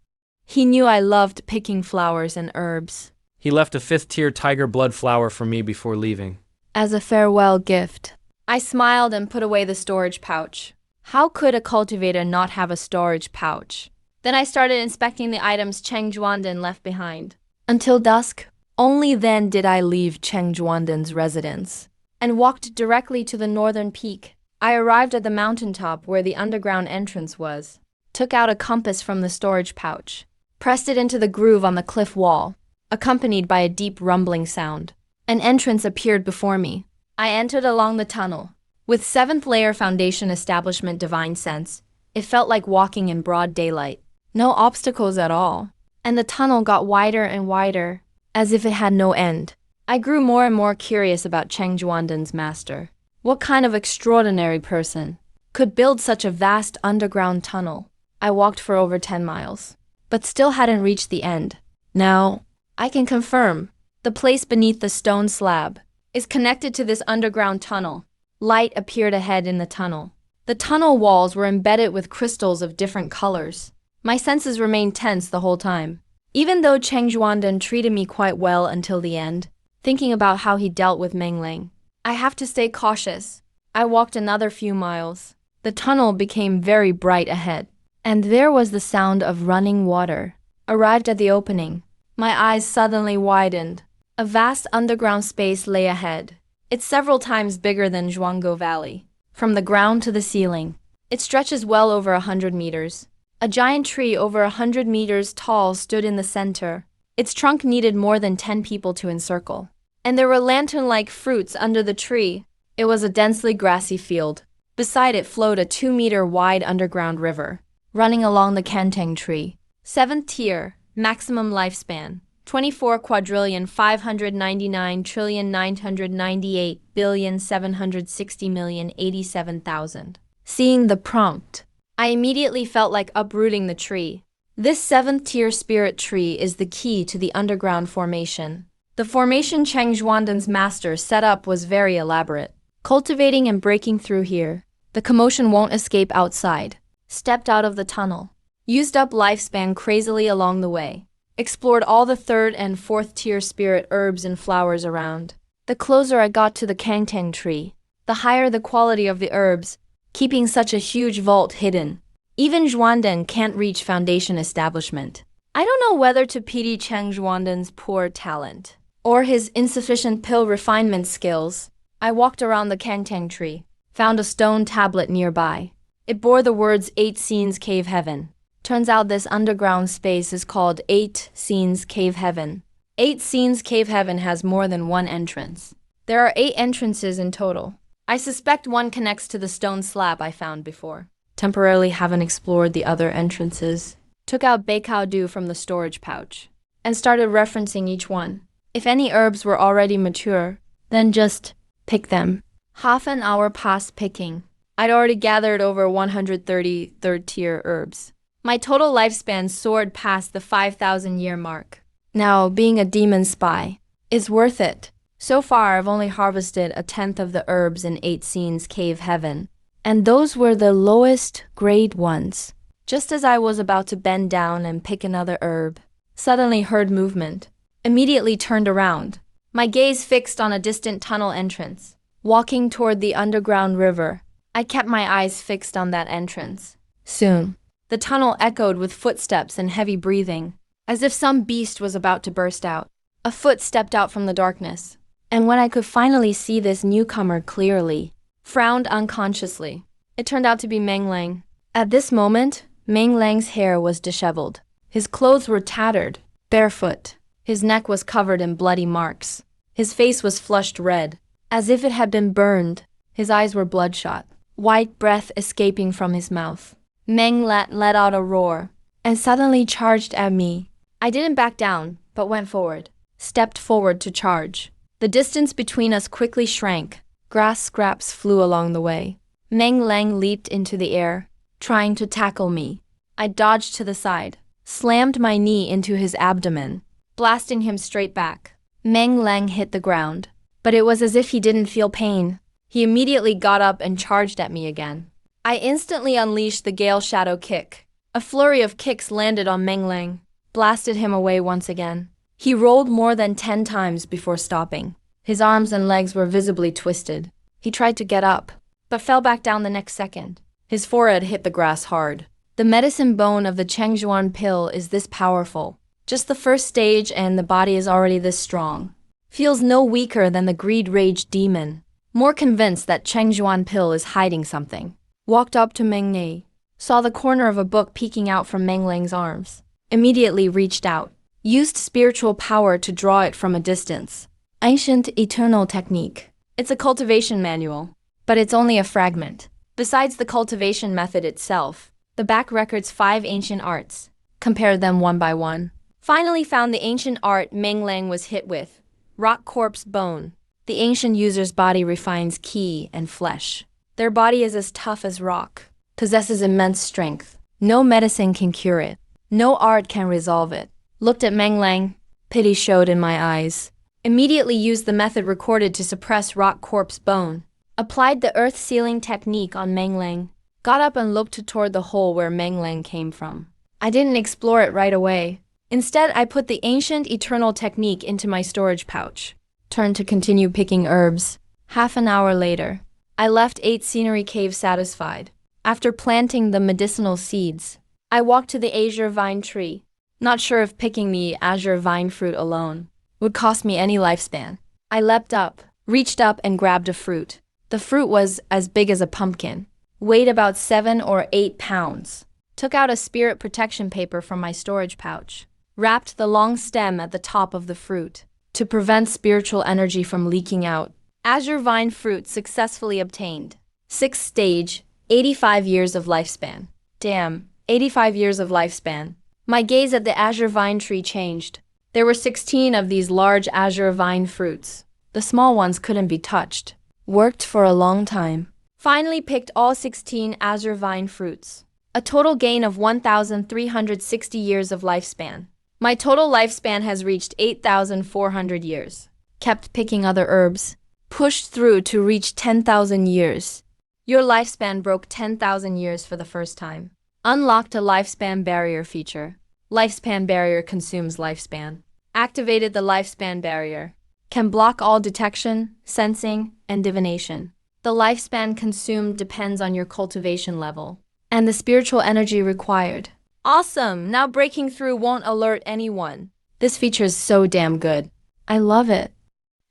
He knew I loved picking flowers and herbs. He left a 5th-tier tiger blood flower for me before leaving. As a farewell gift. I smiled and put away the storage pouch. How could a cultivator not have a storage pouch? Then I started inspecting the items Chang Xuanden left behind. Until dusk, only then did I leave Chang Xuanden's residence and walked directly to the northern peak. I arrived at the mountaintop where the underground entrance was, took out a compass from the storage pouch, pressed it into the groove on the cliff wall, accompanied by a deep rumbling sound. An entrance appeared before me. I entered along the tunnel. With 7th layer foundation establishment divine sense, it felt like walking in broad daylight. No obstacles at all. And the tunnel got wider and wider, as if it had no end. I grew more and more curious about Chang Xuanden's master. What kind of extraordinary person could build such a vast underground tunnel? I walked for over 10 miles, but still hadn't reached the end. Now, I can confirm, the place beneath the stone slab is connected to this underground tunnel. Light appeared ahead in the tunnel. The tunnel walls were embedded with crystals of different colors. My senses remained tense the whole time. Even though Chang Xuanden treated me quite well until the end, thinking about how he dealt with Mengling, I have to stay cautious. I walked another few miles. The tunnel became very bright ahead, and there was the sound of running water. Arrived at the opening, my eyes suddenly widened. A vast underground space lay ahead. It's several times bigger than Zhuanggo Valley. From the ground to the ceiling, it stretches well over 100 meters. A giant tree over 100 meters tall stood in the center. Its trunk needed more than 10 people to encircle. And there were lantern-like fruits under the tree. It was a densely grassy field. Beside it flowed a 2-meter-wide underground river, running along the Kantang tree. 7th tier, maximum lifespan, 24,599,998,760,087,000. Seeing the prompt, I immediately felt like uprooting the tree. This 7th tier spirit tree is the key to the underground formation. The formation Chang Xuanden's master set up was very elaborate. Cultivating and breaking through here, the commotion won't escape outside. Stepped out of the tunnel. Used up lifespan crazily along the way. Explored all the 3rd and 4th tier spirit herbs and flowers around. The closer I got to the Kangtang tree, the higher the quality of the herbs, keeping such a huge vault hidden. Even Xuanden can't reach foundation establishment. I don't know whether to pity Chang Xuanden's poor talent or his insufficient pill refinement skills. I walked around the Kangtang tree, found a stone tablet nearby. It bore the words 8 Scenes Cave Heaven. Turns out this underground space is called 8 Scenes Cave Heaven. 8 Scenes Cave Heaven has more than one entrance. There are 8 entrances in total. I suspect one connects to the stone slab I found before. Temporarily haven't explored the other entrances. Took out Beikao Du from the storage pouch and started referencing each one. If any herbs were already mature, then just pick them. Half an hour past picking. I'd already gathered over 130 3rd-tier herbs. My total lifespan soared past the 5,000-year mark. Now, being a demon spy is worth it. So far, I've only harvested a tenth of the herbs in 8 scenes cave heaven, and those were the lowest grade ones. Just as I was about to bend down and pick another herb, suddenly heard movement. Immediately turned around, my gaze fixed on a distant tunnel entrance. Walking toward the underground river, I kept my eyes fixed on that entrance. Soon, the tunnel echoed with footsteps and heavy breathing, as if some beast was about to burst out. A foot stepped out from the darkness, and when I could finally see this newcomer clearly, frowned unconsciously. It turned out to be Meng Lang. At this moment, Meng Lang's hair was disheveled. His clothes were tattered, barefoot. His neck was covered in bloody marks. His face was flushed red, as if it had been burned. His eyes were bloodshot, white breath escaping from his mouth. Meng let out a roar, and suddenly charged at me. I didn't back down, but went forward, stepped forward to charge. The distance between us quickly shrank. Grass scraps flew along the way. Meng Lang leaped into the air, trying to tackle me. I dodged to the side, slammed my knee into his abdomen, blasting him straight back. Meng Lang hit the ground, but it was as if he didn't feel pain. He immediately got up and charged at me again. I instantly unleashed the Gale Shadow kick. A flurry of kicks landed on Meng Lang, blasted him away once again. He rolled more than 10 times before stopping. His arms and legs were visibly twisted. He tried to get up, but fell back down the next second. His forehead hit the grass hard. The medicine bone of the Chengjuan pill is this powerful. Just the first stage and the body is already this strong. Feels no weaker than the greed rage demon. More convinced that Chengjuan pill is hiding something. Walked up to Meng Nei, saw the corner of a book peeking out from Meng Lang's arms. Immediately reached out. Used spiritual power to draw it from a distance. Ancient eternal technique. It's a cultivation manual, but it's only a fragment. Besides the cultivation method itself, the back records 5 ancient arts. Compared them one by one. Finally found the ancient art Meng Lang was hit with. Rock corpse bone. The ancient user's body refines ki and flesh. Their body is as tough as rock. Possesses immense strength. No medicine can cure it. No art can resolve it. Looked at Meng Lang. Pity showed in my eyes. Immediately used the method recorded to suppress rock corpse bone. Applied the earth sealing technique on Meng Lang. Got up and looked toward the hole where Meng Lang came from. I didn't explore it right away. Instead, I put the ancient eternal technique into my storage pouch. Turned to continue picking herbs. Half an hour later, I left 8 scenery cave satisfied. After planting the medicinal seeds, I walked to the azure vine tree. Not sure if picking the azure vine fruit alone would cost me any lifespan. I leapt up, reached up and grabbed a fruit. The fruit was as big as a pumpkin, weighed about 7 or 8 pounds. Took out a spirit protection paper from my storage pouch. Wrapped the long stem at the top of the fruit to prevent spiritual energy from leaking out. Azure vine fruit successfully obtained. 6th stage, 85 years of lifespan. Damn, 85 years of lifespan. My gaze at the azure vine tree changed. There were 16 of these large azure vine fruits. The small ones couldn't be touched. Worked for a long time. Finally picked all 16 azure vine fruits. A total gain of 1,360 years of lifespan. My total lifespan has reached 8,400 years. Kept picking other herbs. Pushed through to reach 10,000 years. Your lifespan broke 10,000 years for the first time. Unlocked a lifespan barrier feature. Lifespan barrier consumes lifespan. Activated the lifespan barrier. Can block all detection, sensing, and divination. The lifespan consumed depends on your cultivation level and the spiritual energy required. Awesome! Now breaking through won't alert anyone. This feature is so damn good. I love it.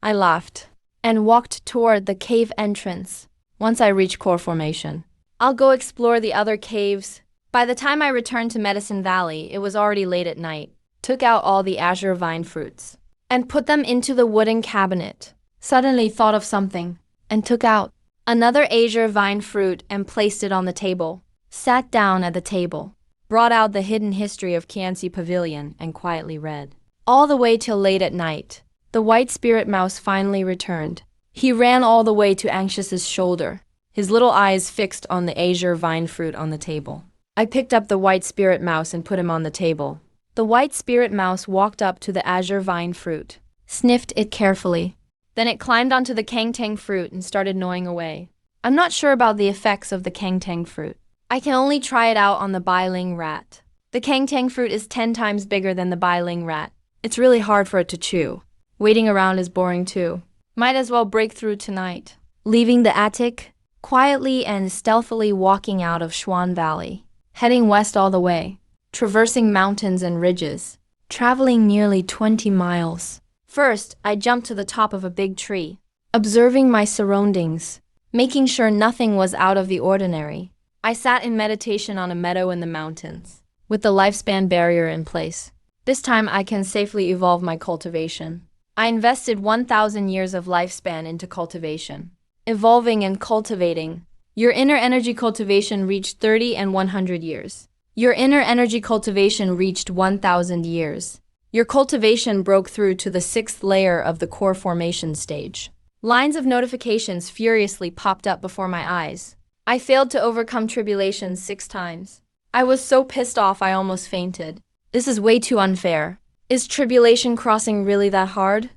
I laughed and walked toward the cave entrance. Once I reach core formation, I'll go explore the other caves. By the time I returned to Medicine Valley, it was already late at night. Took out all the azure vine fruits and put them into the wooden cabinet. Suddenly thought of something and took out another azure vine fruit and placed it on the table. Sat down at the table. Brought out the hidden history of Kianxi Pavilion and quietly read. All the way till late at night, the white spirit mouse finally returned. He ran all the way to Anxious's shoulder, his little eyes fixed on the azure vine fruit on the table. I picked up the white spirit mouse and put him on the table. The white spirit mouse walked up to the azure vine fruit, sniffed it carefully, Then it climbed onto the Kangtang fruit and started gnawing away. I'm not sure about the effects of the Kangtang fruit. I can only try it out on the Bailing rat. The Kangtang fruit is 10 times bigger than the Bailing rat. It's really hard for it to chew. Waiting around is boring too. Might as well break through tonight. Leaving the attic, quietly and stealthily walking out of Xuan Valley, heading west all the way, traversing mountains and ridges, traveling nearly 20 miles. First, I jumped to the top of a big tree, observing my surroundings, making sure nothing was out of the ordinary. I sat in meditation on a meadow in the mountains, with the lifespan barrier in place. This time I can safely evolve my cultivation. I invested 1,000 years of lifespan into cultivation. Evolving and cultivating. Your inner energy cultivation reached 30 and 100 years. Your inner energy cultivation reached 1,000 years. Your cultivation broke through to the 6th layer of the core formation stage. Lines of notifications furiously popped up before my eyes. I failed to overcome tribulation 6 times. I was so pissed off I almost fainted. This is way too unfair. Is tribulation crossing really that hard?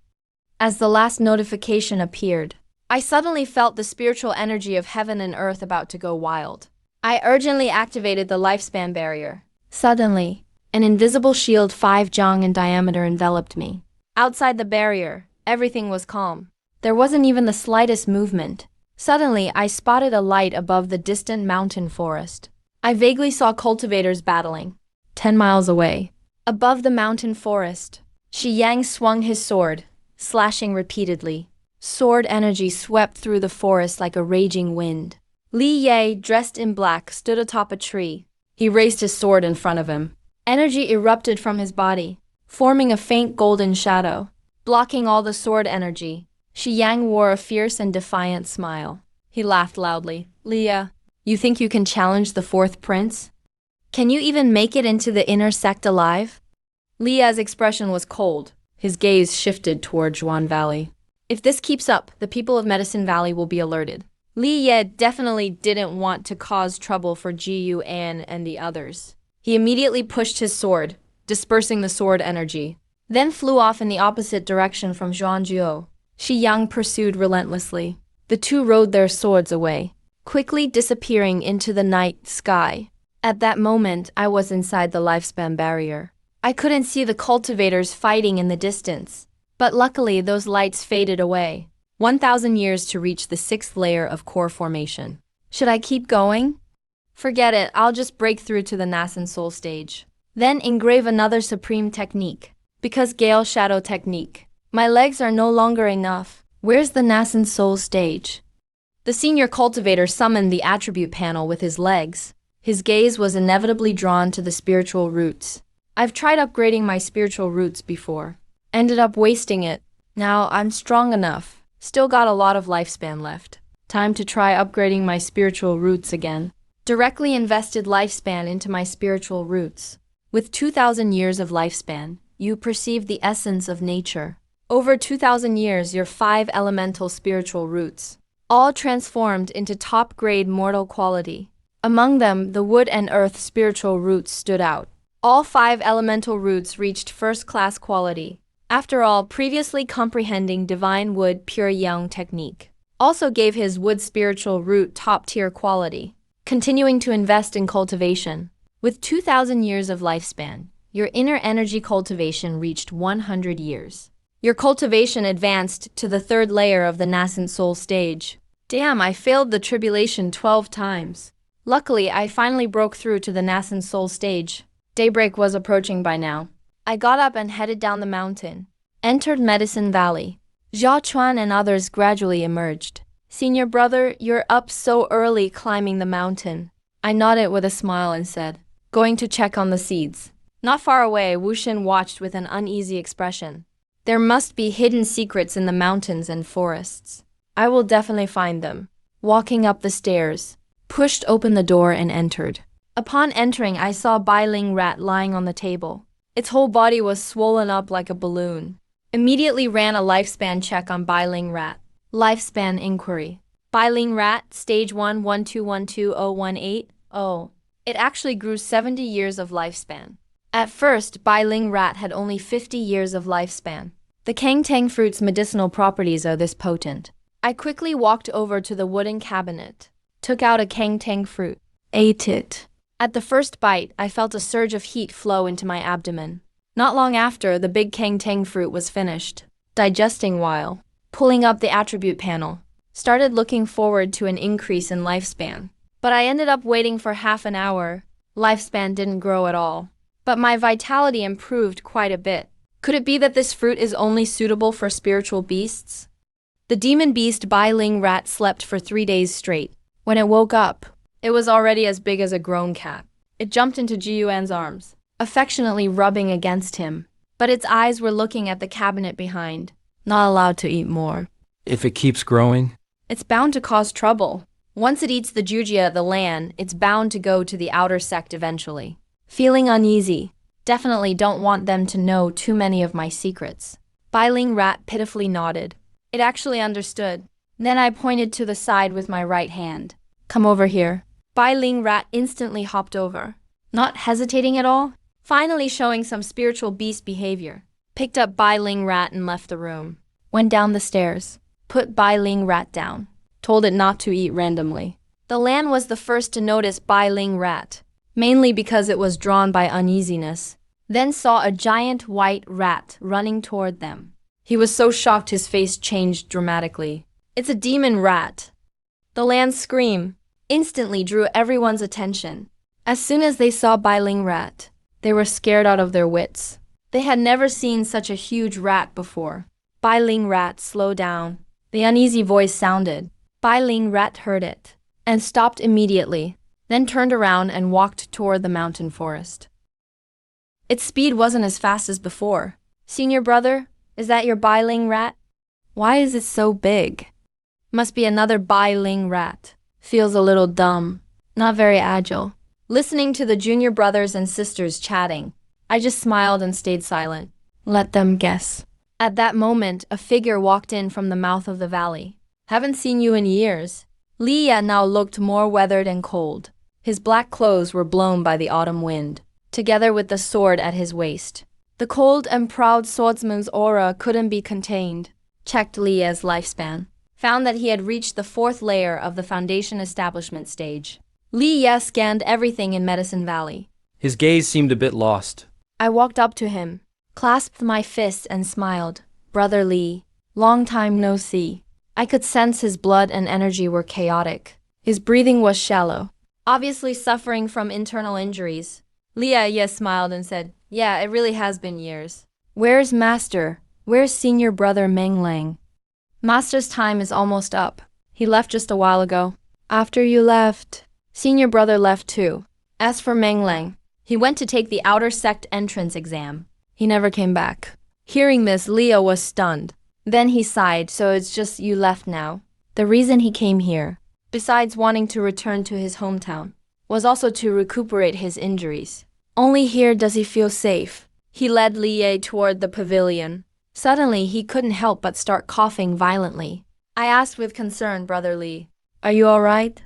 As the last notification appeared, I suddenly felt the spiritual energy of heaven and earth about to go wild. I urgently activated the lifespan barrier. Suddenly, an invisible shield 5 jang in diameter enveloped me. Outside the barrier, everything was calm. There wasn't even the slightest movement. Suddenly, I spotted a light above the distant mountain forest. I vaguely saw cultivators battling. 10 miles away, above the mountain forest, Shi Yang swung his sword, slashing repeatedly. Sword energy swept through the forest like a raging wind. Li Ye, dressed in black, stood atop a tree. He raised his sword in front of him. Energy erupted from his body, forming a faint golden shadow, blocking all the sword energy. Shi Yang wore a fierce and defiant smile. He laughed loudly. Leah, you think you can challenge the 4th prince? Can you even make it into the inner sect alive? Leah's expression was cold. His gaze shifted toward Xuan Valley. If this keeps up, the people of Medicine Valley will be alerted. Li Ye definitely didn't want to cause trouble for Ji Yu An and the others. He immediately pushed his sword, dispersing the sword energy, then flew off in the opposite direction from Zhuangjiu. Shi Yang pursued relentlessly. The two rode their swords away, quickly disappearing into the night sky. At that moment, I was inside the lifespan barrier. I couldn't see the cultivators fighting in the distance, but luckily those lights faded away. 1,000 years to reach the 6th layer of core formation. Should I keep going? Forget it, I'll just break through to the nascent soul stage. Then engrave another supreme technique. Because Gale Shadow technique. My legs are no longer enough. Where's the nascent soul stage? The senior cultivator summoned the attribute panel with his legs. His gaze was inevitably drawn to the spiritual roots. I've tried upgrading my spiritual roots before. Ended up wasting it. Now I'm strong enough. Still got a lot of lifespan left. Time to try upgrading my spiritual roots again. Directly invested lifespan into my spiritual roots. With 2,000 years of lifespan, you perceive the essence of nature. Over 2,000 years, your 5 elemental spiritual roots, all transformed into top-grade mortal quality. Among them, the wood and earth spiritual roots stood out. All 5 elemental roots reached first-class quality. After all, previously comprehending divine wood pure yang technique also gave his wood spiritual root top-tier quality. Continuing to invest in cultivation. With 2,000 years of lifespan, your inner energy cultivation reached 100 years. Your cultivation advanced to the 3rd layer of the nascent soul stage. Damn, I failed the tribulation 12 times. Luckily, I finally broke through to the nascent soul stage. Daybreak was approaching by now. I got up and headed down the mountain. Entered Medicine Valley. Jia Chuan and others gradually emerged. Senior brother, you're up so early climbing the mountain. I nodded with a smile and said, going to check on the seeds. Not far away, Wu Shen watched with an uneasy expression. There must be hidden secrets in the mountains and forests. I will definitely find them. Walking up the stairs, pushed open the door and entered. Upon entering, I saw Bailing rat lying on the table. Its whole body was swollen up like a balloon. Immediately ran a lifespan check on Bailing rat. Lifespan inquiry. Bailing rat, stage 1, 1212018. Oh, it actually grew 70 years of lifespan. At first, Bailing rat had only 50 years of lifespan. The Kangtang fruit's medicinal properties are this potent. I quickly walked over to the wooden cabinet, took out a Kangtang fruit, ate it. At the first bite, I felt a surge of heat flow into my abdomen. Not long after, the big Kangtang fruit was finished. Digesting while pulling up the attribute panel, started looking forward to an increase in lifespan. But I ended up waiting for half an hour. Lifespan didn't grow at all. But my vitality improved quite a bit. Could it be that this fruit is only suitable for spiritual beasts? The demon beast Bai Ling rat slept for 3 days straight. When it woke up, it was already as big as a grown cat. It jumped into Ji Yuan's arms, affectionately rubbing against him. But its eyes were looking at the cabinet behind, not allowed to eat more. If it keeps growing, It's bound to cause trouble. Once it eats the Jujia, the land, it's bound to go to the outer sect eventually. Feeling uneasy, definitely don't want them to know too many of my secrets. Bai Ling rat pitifully nodded. It actually understood. Then I pointed to the side with my right hand. Come over here. Bai Ling rat instantly hopped over, not hesitating at all, finally showing some spiritual beast behavior. Picked up Bai Ling rat and left the room. Went down the stairs, put Bai Ling rat down, told it not to eat randomly. The land was the first to notice Bai Ling rat, mainly because it was drawn by uneasiness, then saw a giant white rat running toward them. He was so shocked his face changed dramatically. It's a demon rat. The land's scream instantly drew everyone's attention. As soon as they saw Bai Ling rat, they were scared out of their wits. They had never seen such a huge rat before. Bai Ling rat, slow down. The uneasy voice sounded. Bai Ling rat heard it and stopped immediately, then turned around and walked toward the mountain forest. Its speed wasn't as fast as before. Senior brother, is that your Bai Ling rat? Why is it so big? Must be another Bai Ling rat. Feels a little dumb, not very agile. Listening to the junior brothers and sisters chatting, I just smiled and stayed silent. Let them guess. At that moment, a figure walked in from the mouth of the valley. Haven't seen you in years. Li Ya now looked more weathered and cold. His black clothes were blown by the autumn wind, together with the sword at his waist. The cold and proud swordsman's aura couldn't be contained. Checked Li Ya's lifespan. Found that he had reached the 4th layer of the foundation establishment stage. Li Ya scanned everything in Medicine Valley. his gaze seemed a bit lost. I walked up to him, clasped my fists and smiled. Brother Li, long time no see. I could sense his blood and energy were chaotic. His breathing was shallow, obviously suffering from internal injuries. Li Ya smiled and said, yeah, it really has been years. Where's Master? Where's senior brother Meng Lang? Master's time is almost up. He left just a while ago. After you left, senior brother left too. As for Meng Lang, he went to take the outer sect entrance exam. He never came back. Hearing this, Leo was stunned. Then he sighed, so it's just you left now. The reason he came here, besides wanting to return to his hometown, was also to recuperate his injuries. Only here does he feel safe. He led Li toward the pavilion. Suddenly, he couldn't help but start coughing violently. I asked with concern, Brother Li, are you all right?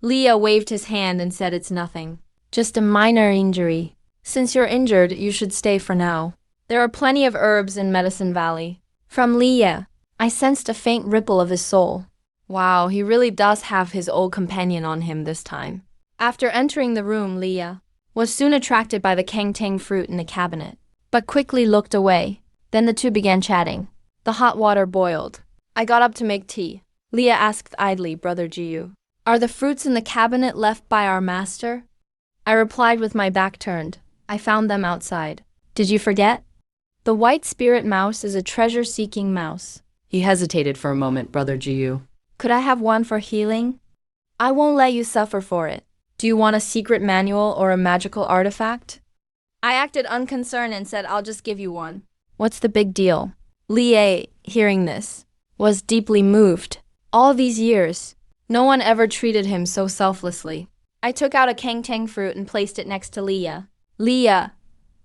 Leah waved his hand and said it's nothing. Just a minor injury. Since you're injured, you should stay for now. There are plenty of herbs in Medicine Valley. From Leah, I sensed a faint ripple of his soul. Wow, he really does have his old companion on him this time. After entering the room, Leah was soon attracted by the Kangtang fruit in the cabinet, but quickly looked away. Then the two began chatting. The hot water boiled. I got up to make tea. Leah asked idly, Brother Jiyu, are the fruits in the cabinet left by our master? I replied with my back turned. I found them outside. Did you forget? The white spirit mouse is a treasure-seeking mouse. He hesitated for a moment, Brother Jiyu. Could I have one for healing? I won't let you suffer for it. Do you want a secret manual or a magical artifact? I acted unconcerned and said I'll just give you one. What's the big deal? Li, hearing this, was deeply moved. All these years, no one ever treated him so selflessly. I took out a Kangtang fruit and placed it next to Leah. Leah.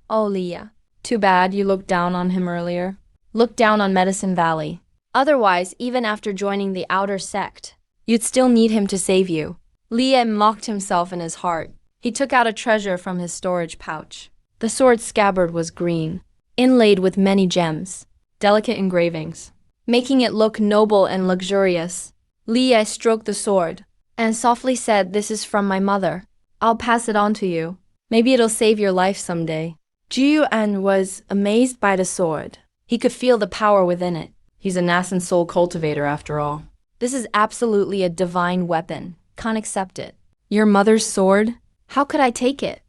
Oh, Leah. Too bad you looked down on him earlier. Looked down on Medicine Valley. Otherwise, even after joining the outer sect, you'd still need him to save you. Leah mocked himself in his heart. He took out a treasure from his storage pouch. The sword scabbard was green, inlaid with many gems. delicate engravings, making it look noble and luxurious. Li Ye stroked the sword and softly said, "This is from my mother. I'll pass it on to you. Maybe it'll save your life someday." Ji Yuan was amazed by the sword. He could feel the power within it. He's a nascent soul cultivator after all. This is absolutely a divine weapon. Can't accept it. Your mother's sword? How could I take it?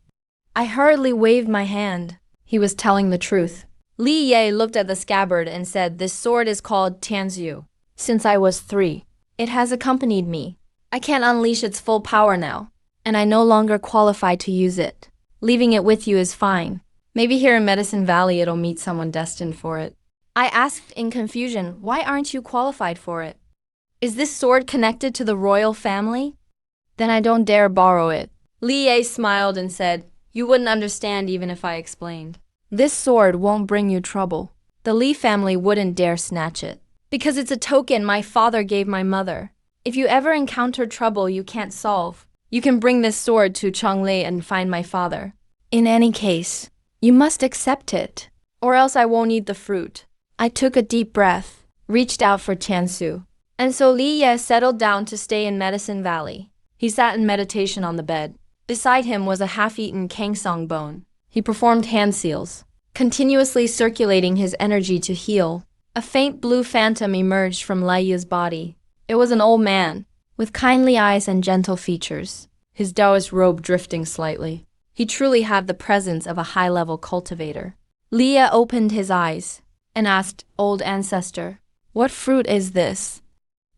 I hurriedly waved my hand. He was telling the truth. Li Ye looked at the scabbard and said, "This sword is called Tianzu. Since I was 3, it has accompanied me. I can't unleash its full power now, and I no longer qualify to use it. Leaving it with you is fine. Maybe here in Medicine Valley it'll meet someone destined for it." I asked in confusion, "Why aren't you qualified for it? Is this sword connected to the royal family? Then I don't dare borrow it." Li Ye smiled and said, "You wouldn't understand even if I explained. This sword won't bring you trouble. The Li family wouldn't dare snatch it, because it's a token my father gave my mother. If you ever encounter trouble you can't solve, you can bring this sword to Chonglei and find my father. In any case, you must accept it, or else I won't eat the fruit." I took a deep breath, reached out for Tiansu, and so Li Ye settled down to stay in Medicine Valley. He sat in meditation on the bed. Beside him was a half-eaten Kangsong bone. He performed hand seals, continuously circulating his energy to heal. A faint blue phantom emerged from Lai Yu's body. It was an old man, with kindly eyes and gentle features, his Taoist robe drifting slightly. He truly had the presence of a high-level cultivator. Li Ye opened his eyes and asked, "Old ancestor, what fruit is this?"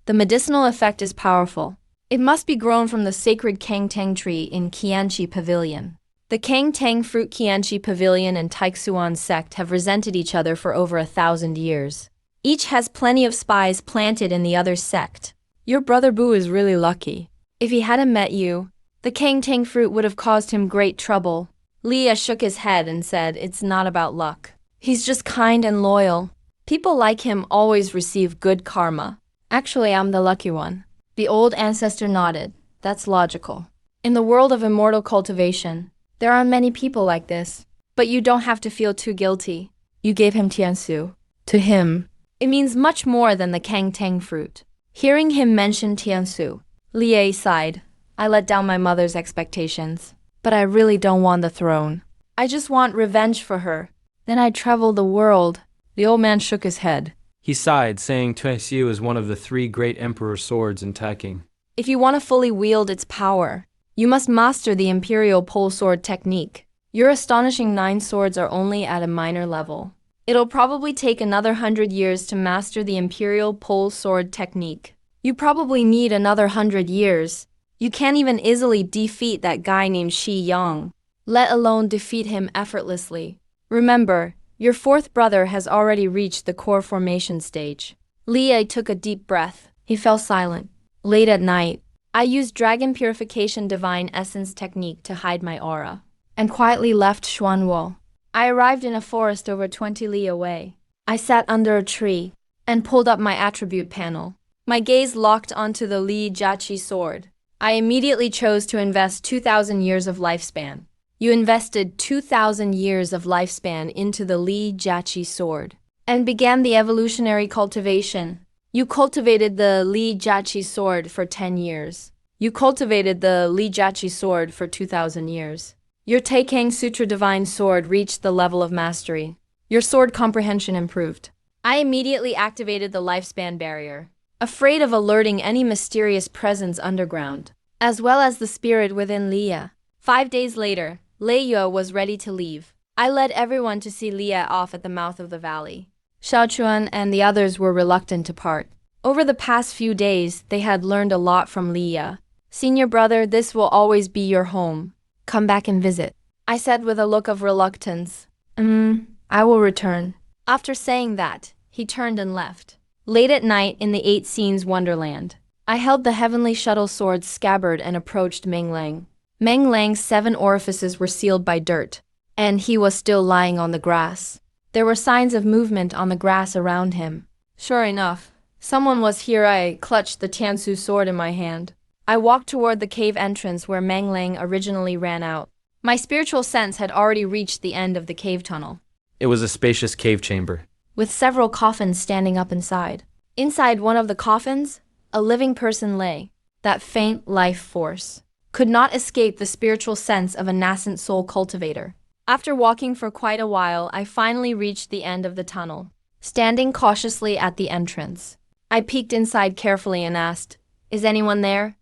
"The medicinal effect is powerful. It must be grown from the sacred Kang Tang tree in Qianchi Pavilion." The Kang Tang Fruit Qianchi Pavilion and Taixuan sect have resented each other for over 1,000 years. Each has plenty of spies planted in the other's sect. Your brother Bu is really lucky. If he hadn't met you, the Kang Tang fruit would have caused him great trouble. Li Ye shook his head and said, "It's not about luck. He's just kind and loyal. People like him always receive good karma. Actually, I'm the lucky one." The old ancestor nodded. "That's logical. In the world of immortal cultivation, there are many people like this. But you don't have to feel too guilty. You gave him Tiansu. To him, it means much more than the Kang Tang fruit." Hearing him mention Tiansu, Li Ye sighed. "I let down my mother's expectations, but I really don't want the throne. I just want revenge for her. Then I'd travel the world." The old man shook his head. He sighed, saying Tuesiu is one of the 3 great emperor swords in Taking. "If you want to fully wield its power, you must master the imperial pole sword technique. Your astonishing 9 swords are only at a minor level. It'll probably take another 100 years to master the imperial pole sword technique. You probably need another 100 years. You can't even easily defeat that guy named Shi Yang, let alone defeat him effortlessly. Remember, your 4th brother has already reached the core formation stage." Li Ye took a deep breath. He fell silent. "Late at night, I used Dragon Purification Divine Essence technique to hide my aura, and quietly left Xuanwo. I arrived in a forest over 20 li away. I sat under a tree and pulled up my attribute panel. My gaze locked onto the Li Jiaqi sword. I immediately chose to invest 2,000 years of lifespan. You invested 2,000 years of lifespan into the Li Jiaqi sword and began the evolutionary cultivation. You cultivated the Li Jiaqi sword for 10 years. You cultivated the Li Jiaqi sword for 2,000 years. Your Taikang Sutra Divine Sword reached the level of mastery. Your sword comprehension improved. I immediately activated the lifespan barrier, afraid of alerting any mysterious presence underground, as well as the spirit within Leah. 5 days later, Leia was ready to leave. I led everyone to see Leah off at the mouth of the valley. Xiaochuan and the others were reluctant to part. Over the past few days, they had learned a lot from Leah. "Senior brother, this will always be your home. Come back and visit," I said with a look of reluctance. I will return." After saying that, he turned and left. Late at night in the 8 Scenes Wonderland, I held the heavenly shuttle sword's scabbard and approached Meng Lang. Meng Lang's 7 orifices were sealed by dirt, and he was still lying on the grass. There were signs of movement on the grass around him. Sure enough, someone was here. I clutched the Tiansu sword in my hand. I walked toward the cave entrance where Meng Lang originally ran out. My spiritual sense had already reached the end of the cave tunnel. It was a spacious cave chamber. with several coffins standing up inside. Inside one of the coffins, a living person lay. That faint life force could not escape the spiritual sense of a nascent soul cultivator. After walking for quite a while, I finally reached the end of the tunnel. Standing cautiously at the entrance, I peeked inside carefully and asked, "Is anyone there?"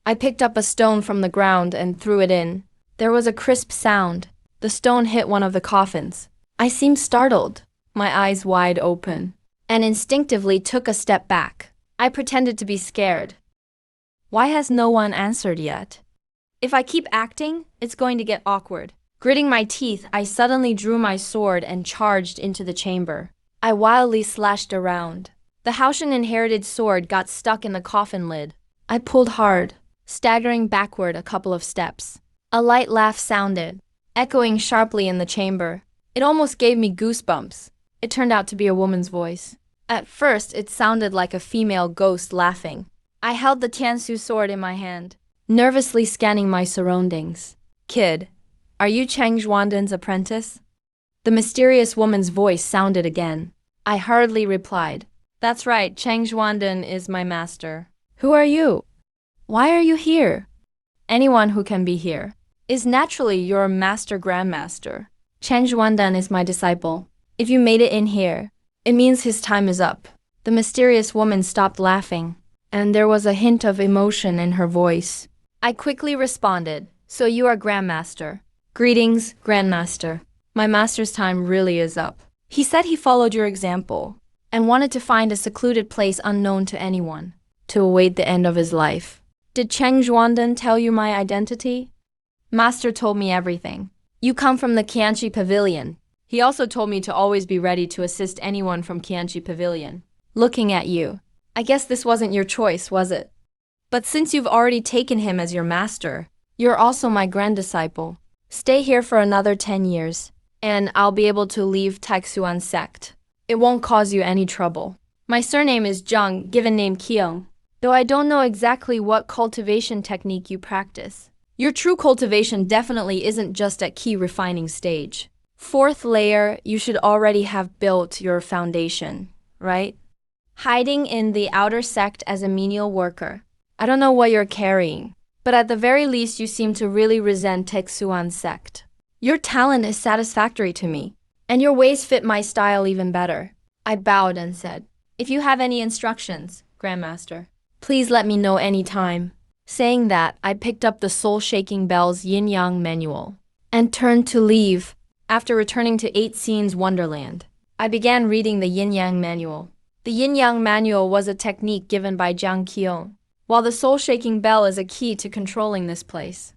I picked up a stone from the ground and threw it in. There was a crisp sound. The stone hit one of the coffins. I seemed startled, my eyes wide open, and instinctively took a step back. I pretended to be scared. Why has no one answered yet? If I keep acting, it's going to get awkward. Gritting my teeth, I suddenly drew my sword and charged into the chamber. I wildly slashed around. The Haoshan inherited sword got stuck in the coffin lid. I pulled hard, staggering backward a couple of steps. A light laugh sounded, echoing sharply in the chamber. It almost gave me goosebumps. It turned out to be a woman's voice. At first, it sounded like a female ghost laughing. I held the Tiansu sword in my hand, nervously scanning my surroundings. "Kid, are you Cheng Zhuanden's apprentice?" The mysterious woman's voice sounded again. I hurriedly replied, "That's right, Cheng Zhuanden is my master." "Who are you? Why are you here?" "Anyone who can be here is naturally your master Grandmaster. Cheng Zhuanden is my disciple. If you made it in here, it means his time is up." The mysterious woman stopped laughing, and there was a hint of emotion in her voice. I quickly responded, "So you are Grandmaster. Greetings, Grandmaster. My master's time really is up. He said he followed your example and wanted to find a secluded place unknown to anyone to await the end of his life. Did Cheng Zhuanden tell you my identity?" "Master told me everything. You come from the Qianchi Pavilion. He also told me to always be ready to assist anyone from Qianchi Pavilion." "Looking at you, I guess this wasn't your choice, was it? But since you've already taken him as your master, you're also my grand disciple. Stay here for another 10 years, and I'll be able to leave Taixuan sect. It won't cause you any trouble. My surname is Zhang, given name Qiong, though I don't know exactly what cultivation technique you practice. Your true cultivation definitely isn't just at key refining stage. 4th layer, you should already have built your foundation, right? Hiding in the outer sect as a menial worker. I don't know what you're carrying, but at the very least you seem to really resent Taixuan sect. Your talent is satisfactory to me, and your ways fit my style even better." I bowed and said, "If you have any instructions, Grandmaster, please let me know any time." Saying that, I picked up the Soul Shaking Bell's Yin-Yang manual and turned to leave. After returning to 8 Scenes Wonderland, I began reading the Yin-Yang manual. The Yin-Yang manual was a technique given by Zhang Qiong, while the Soul Shaking Bell is a key to controlling this place.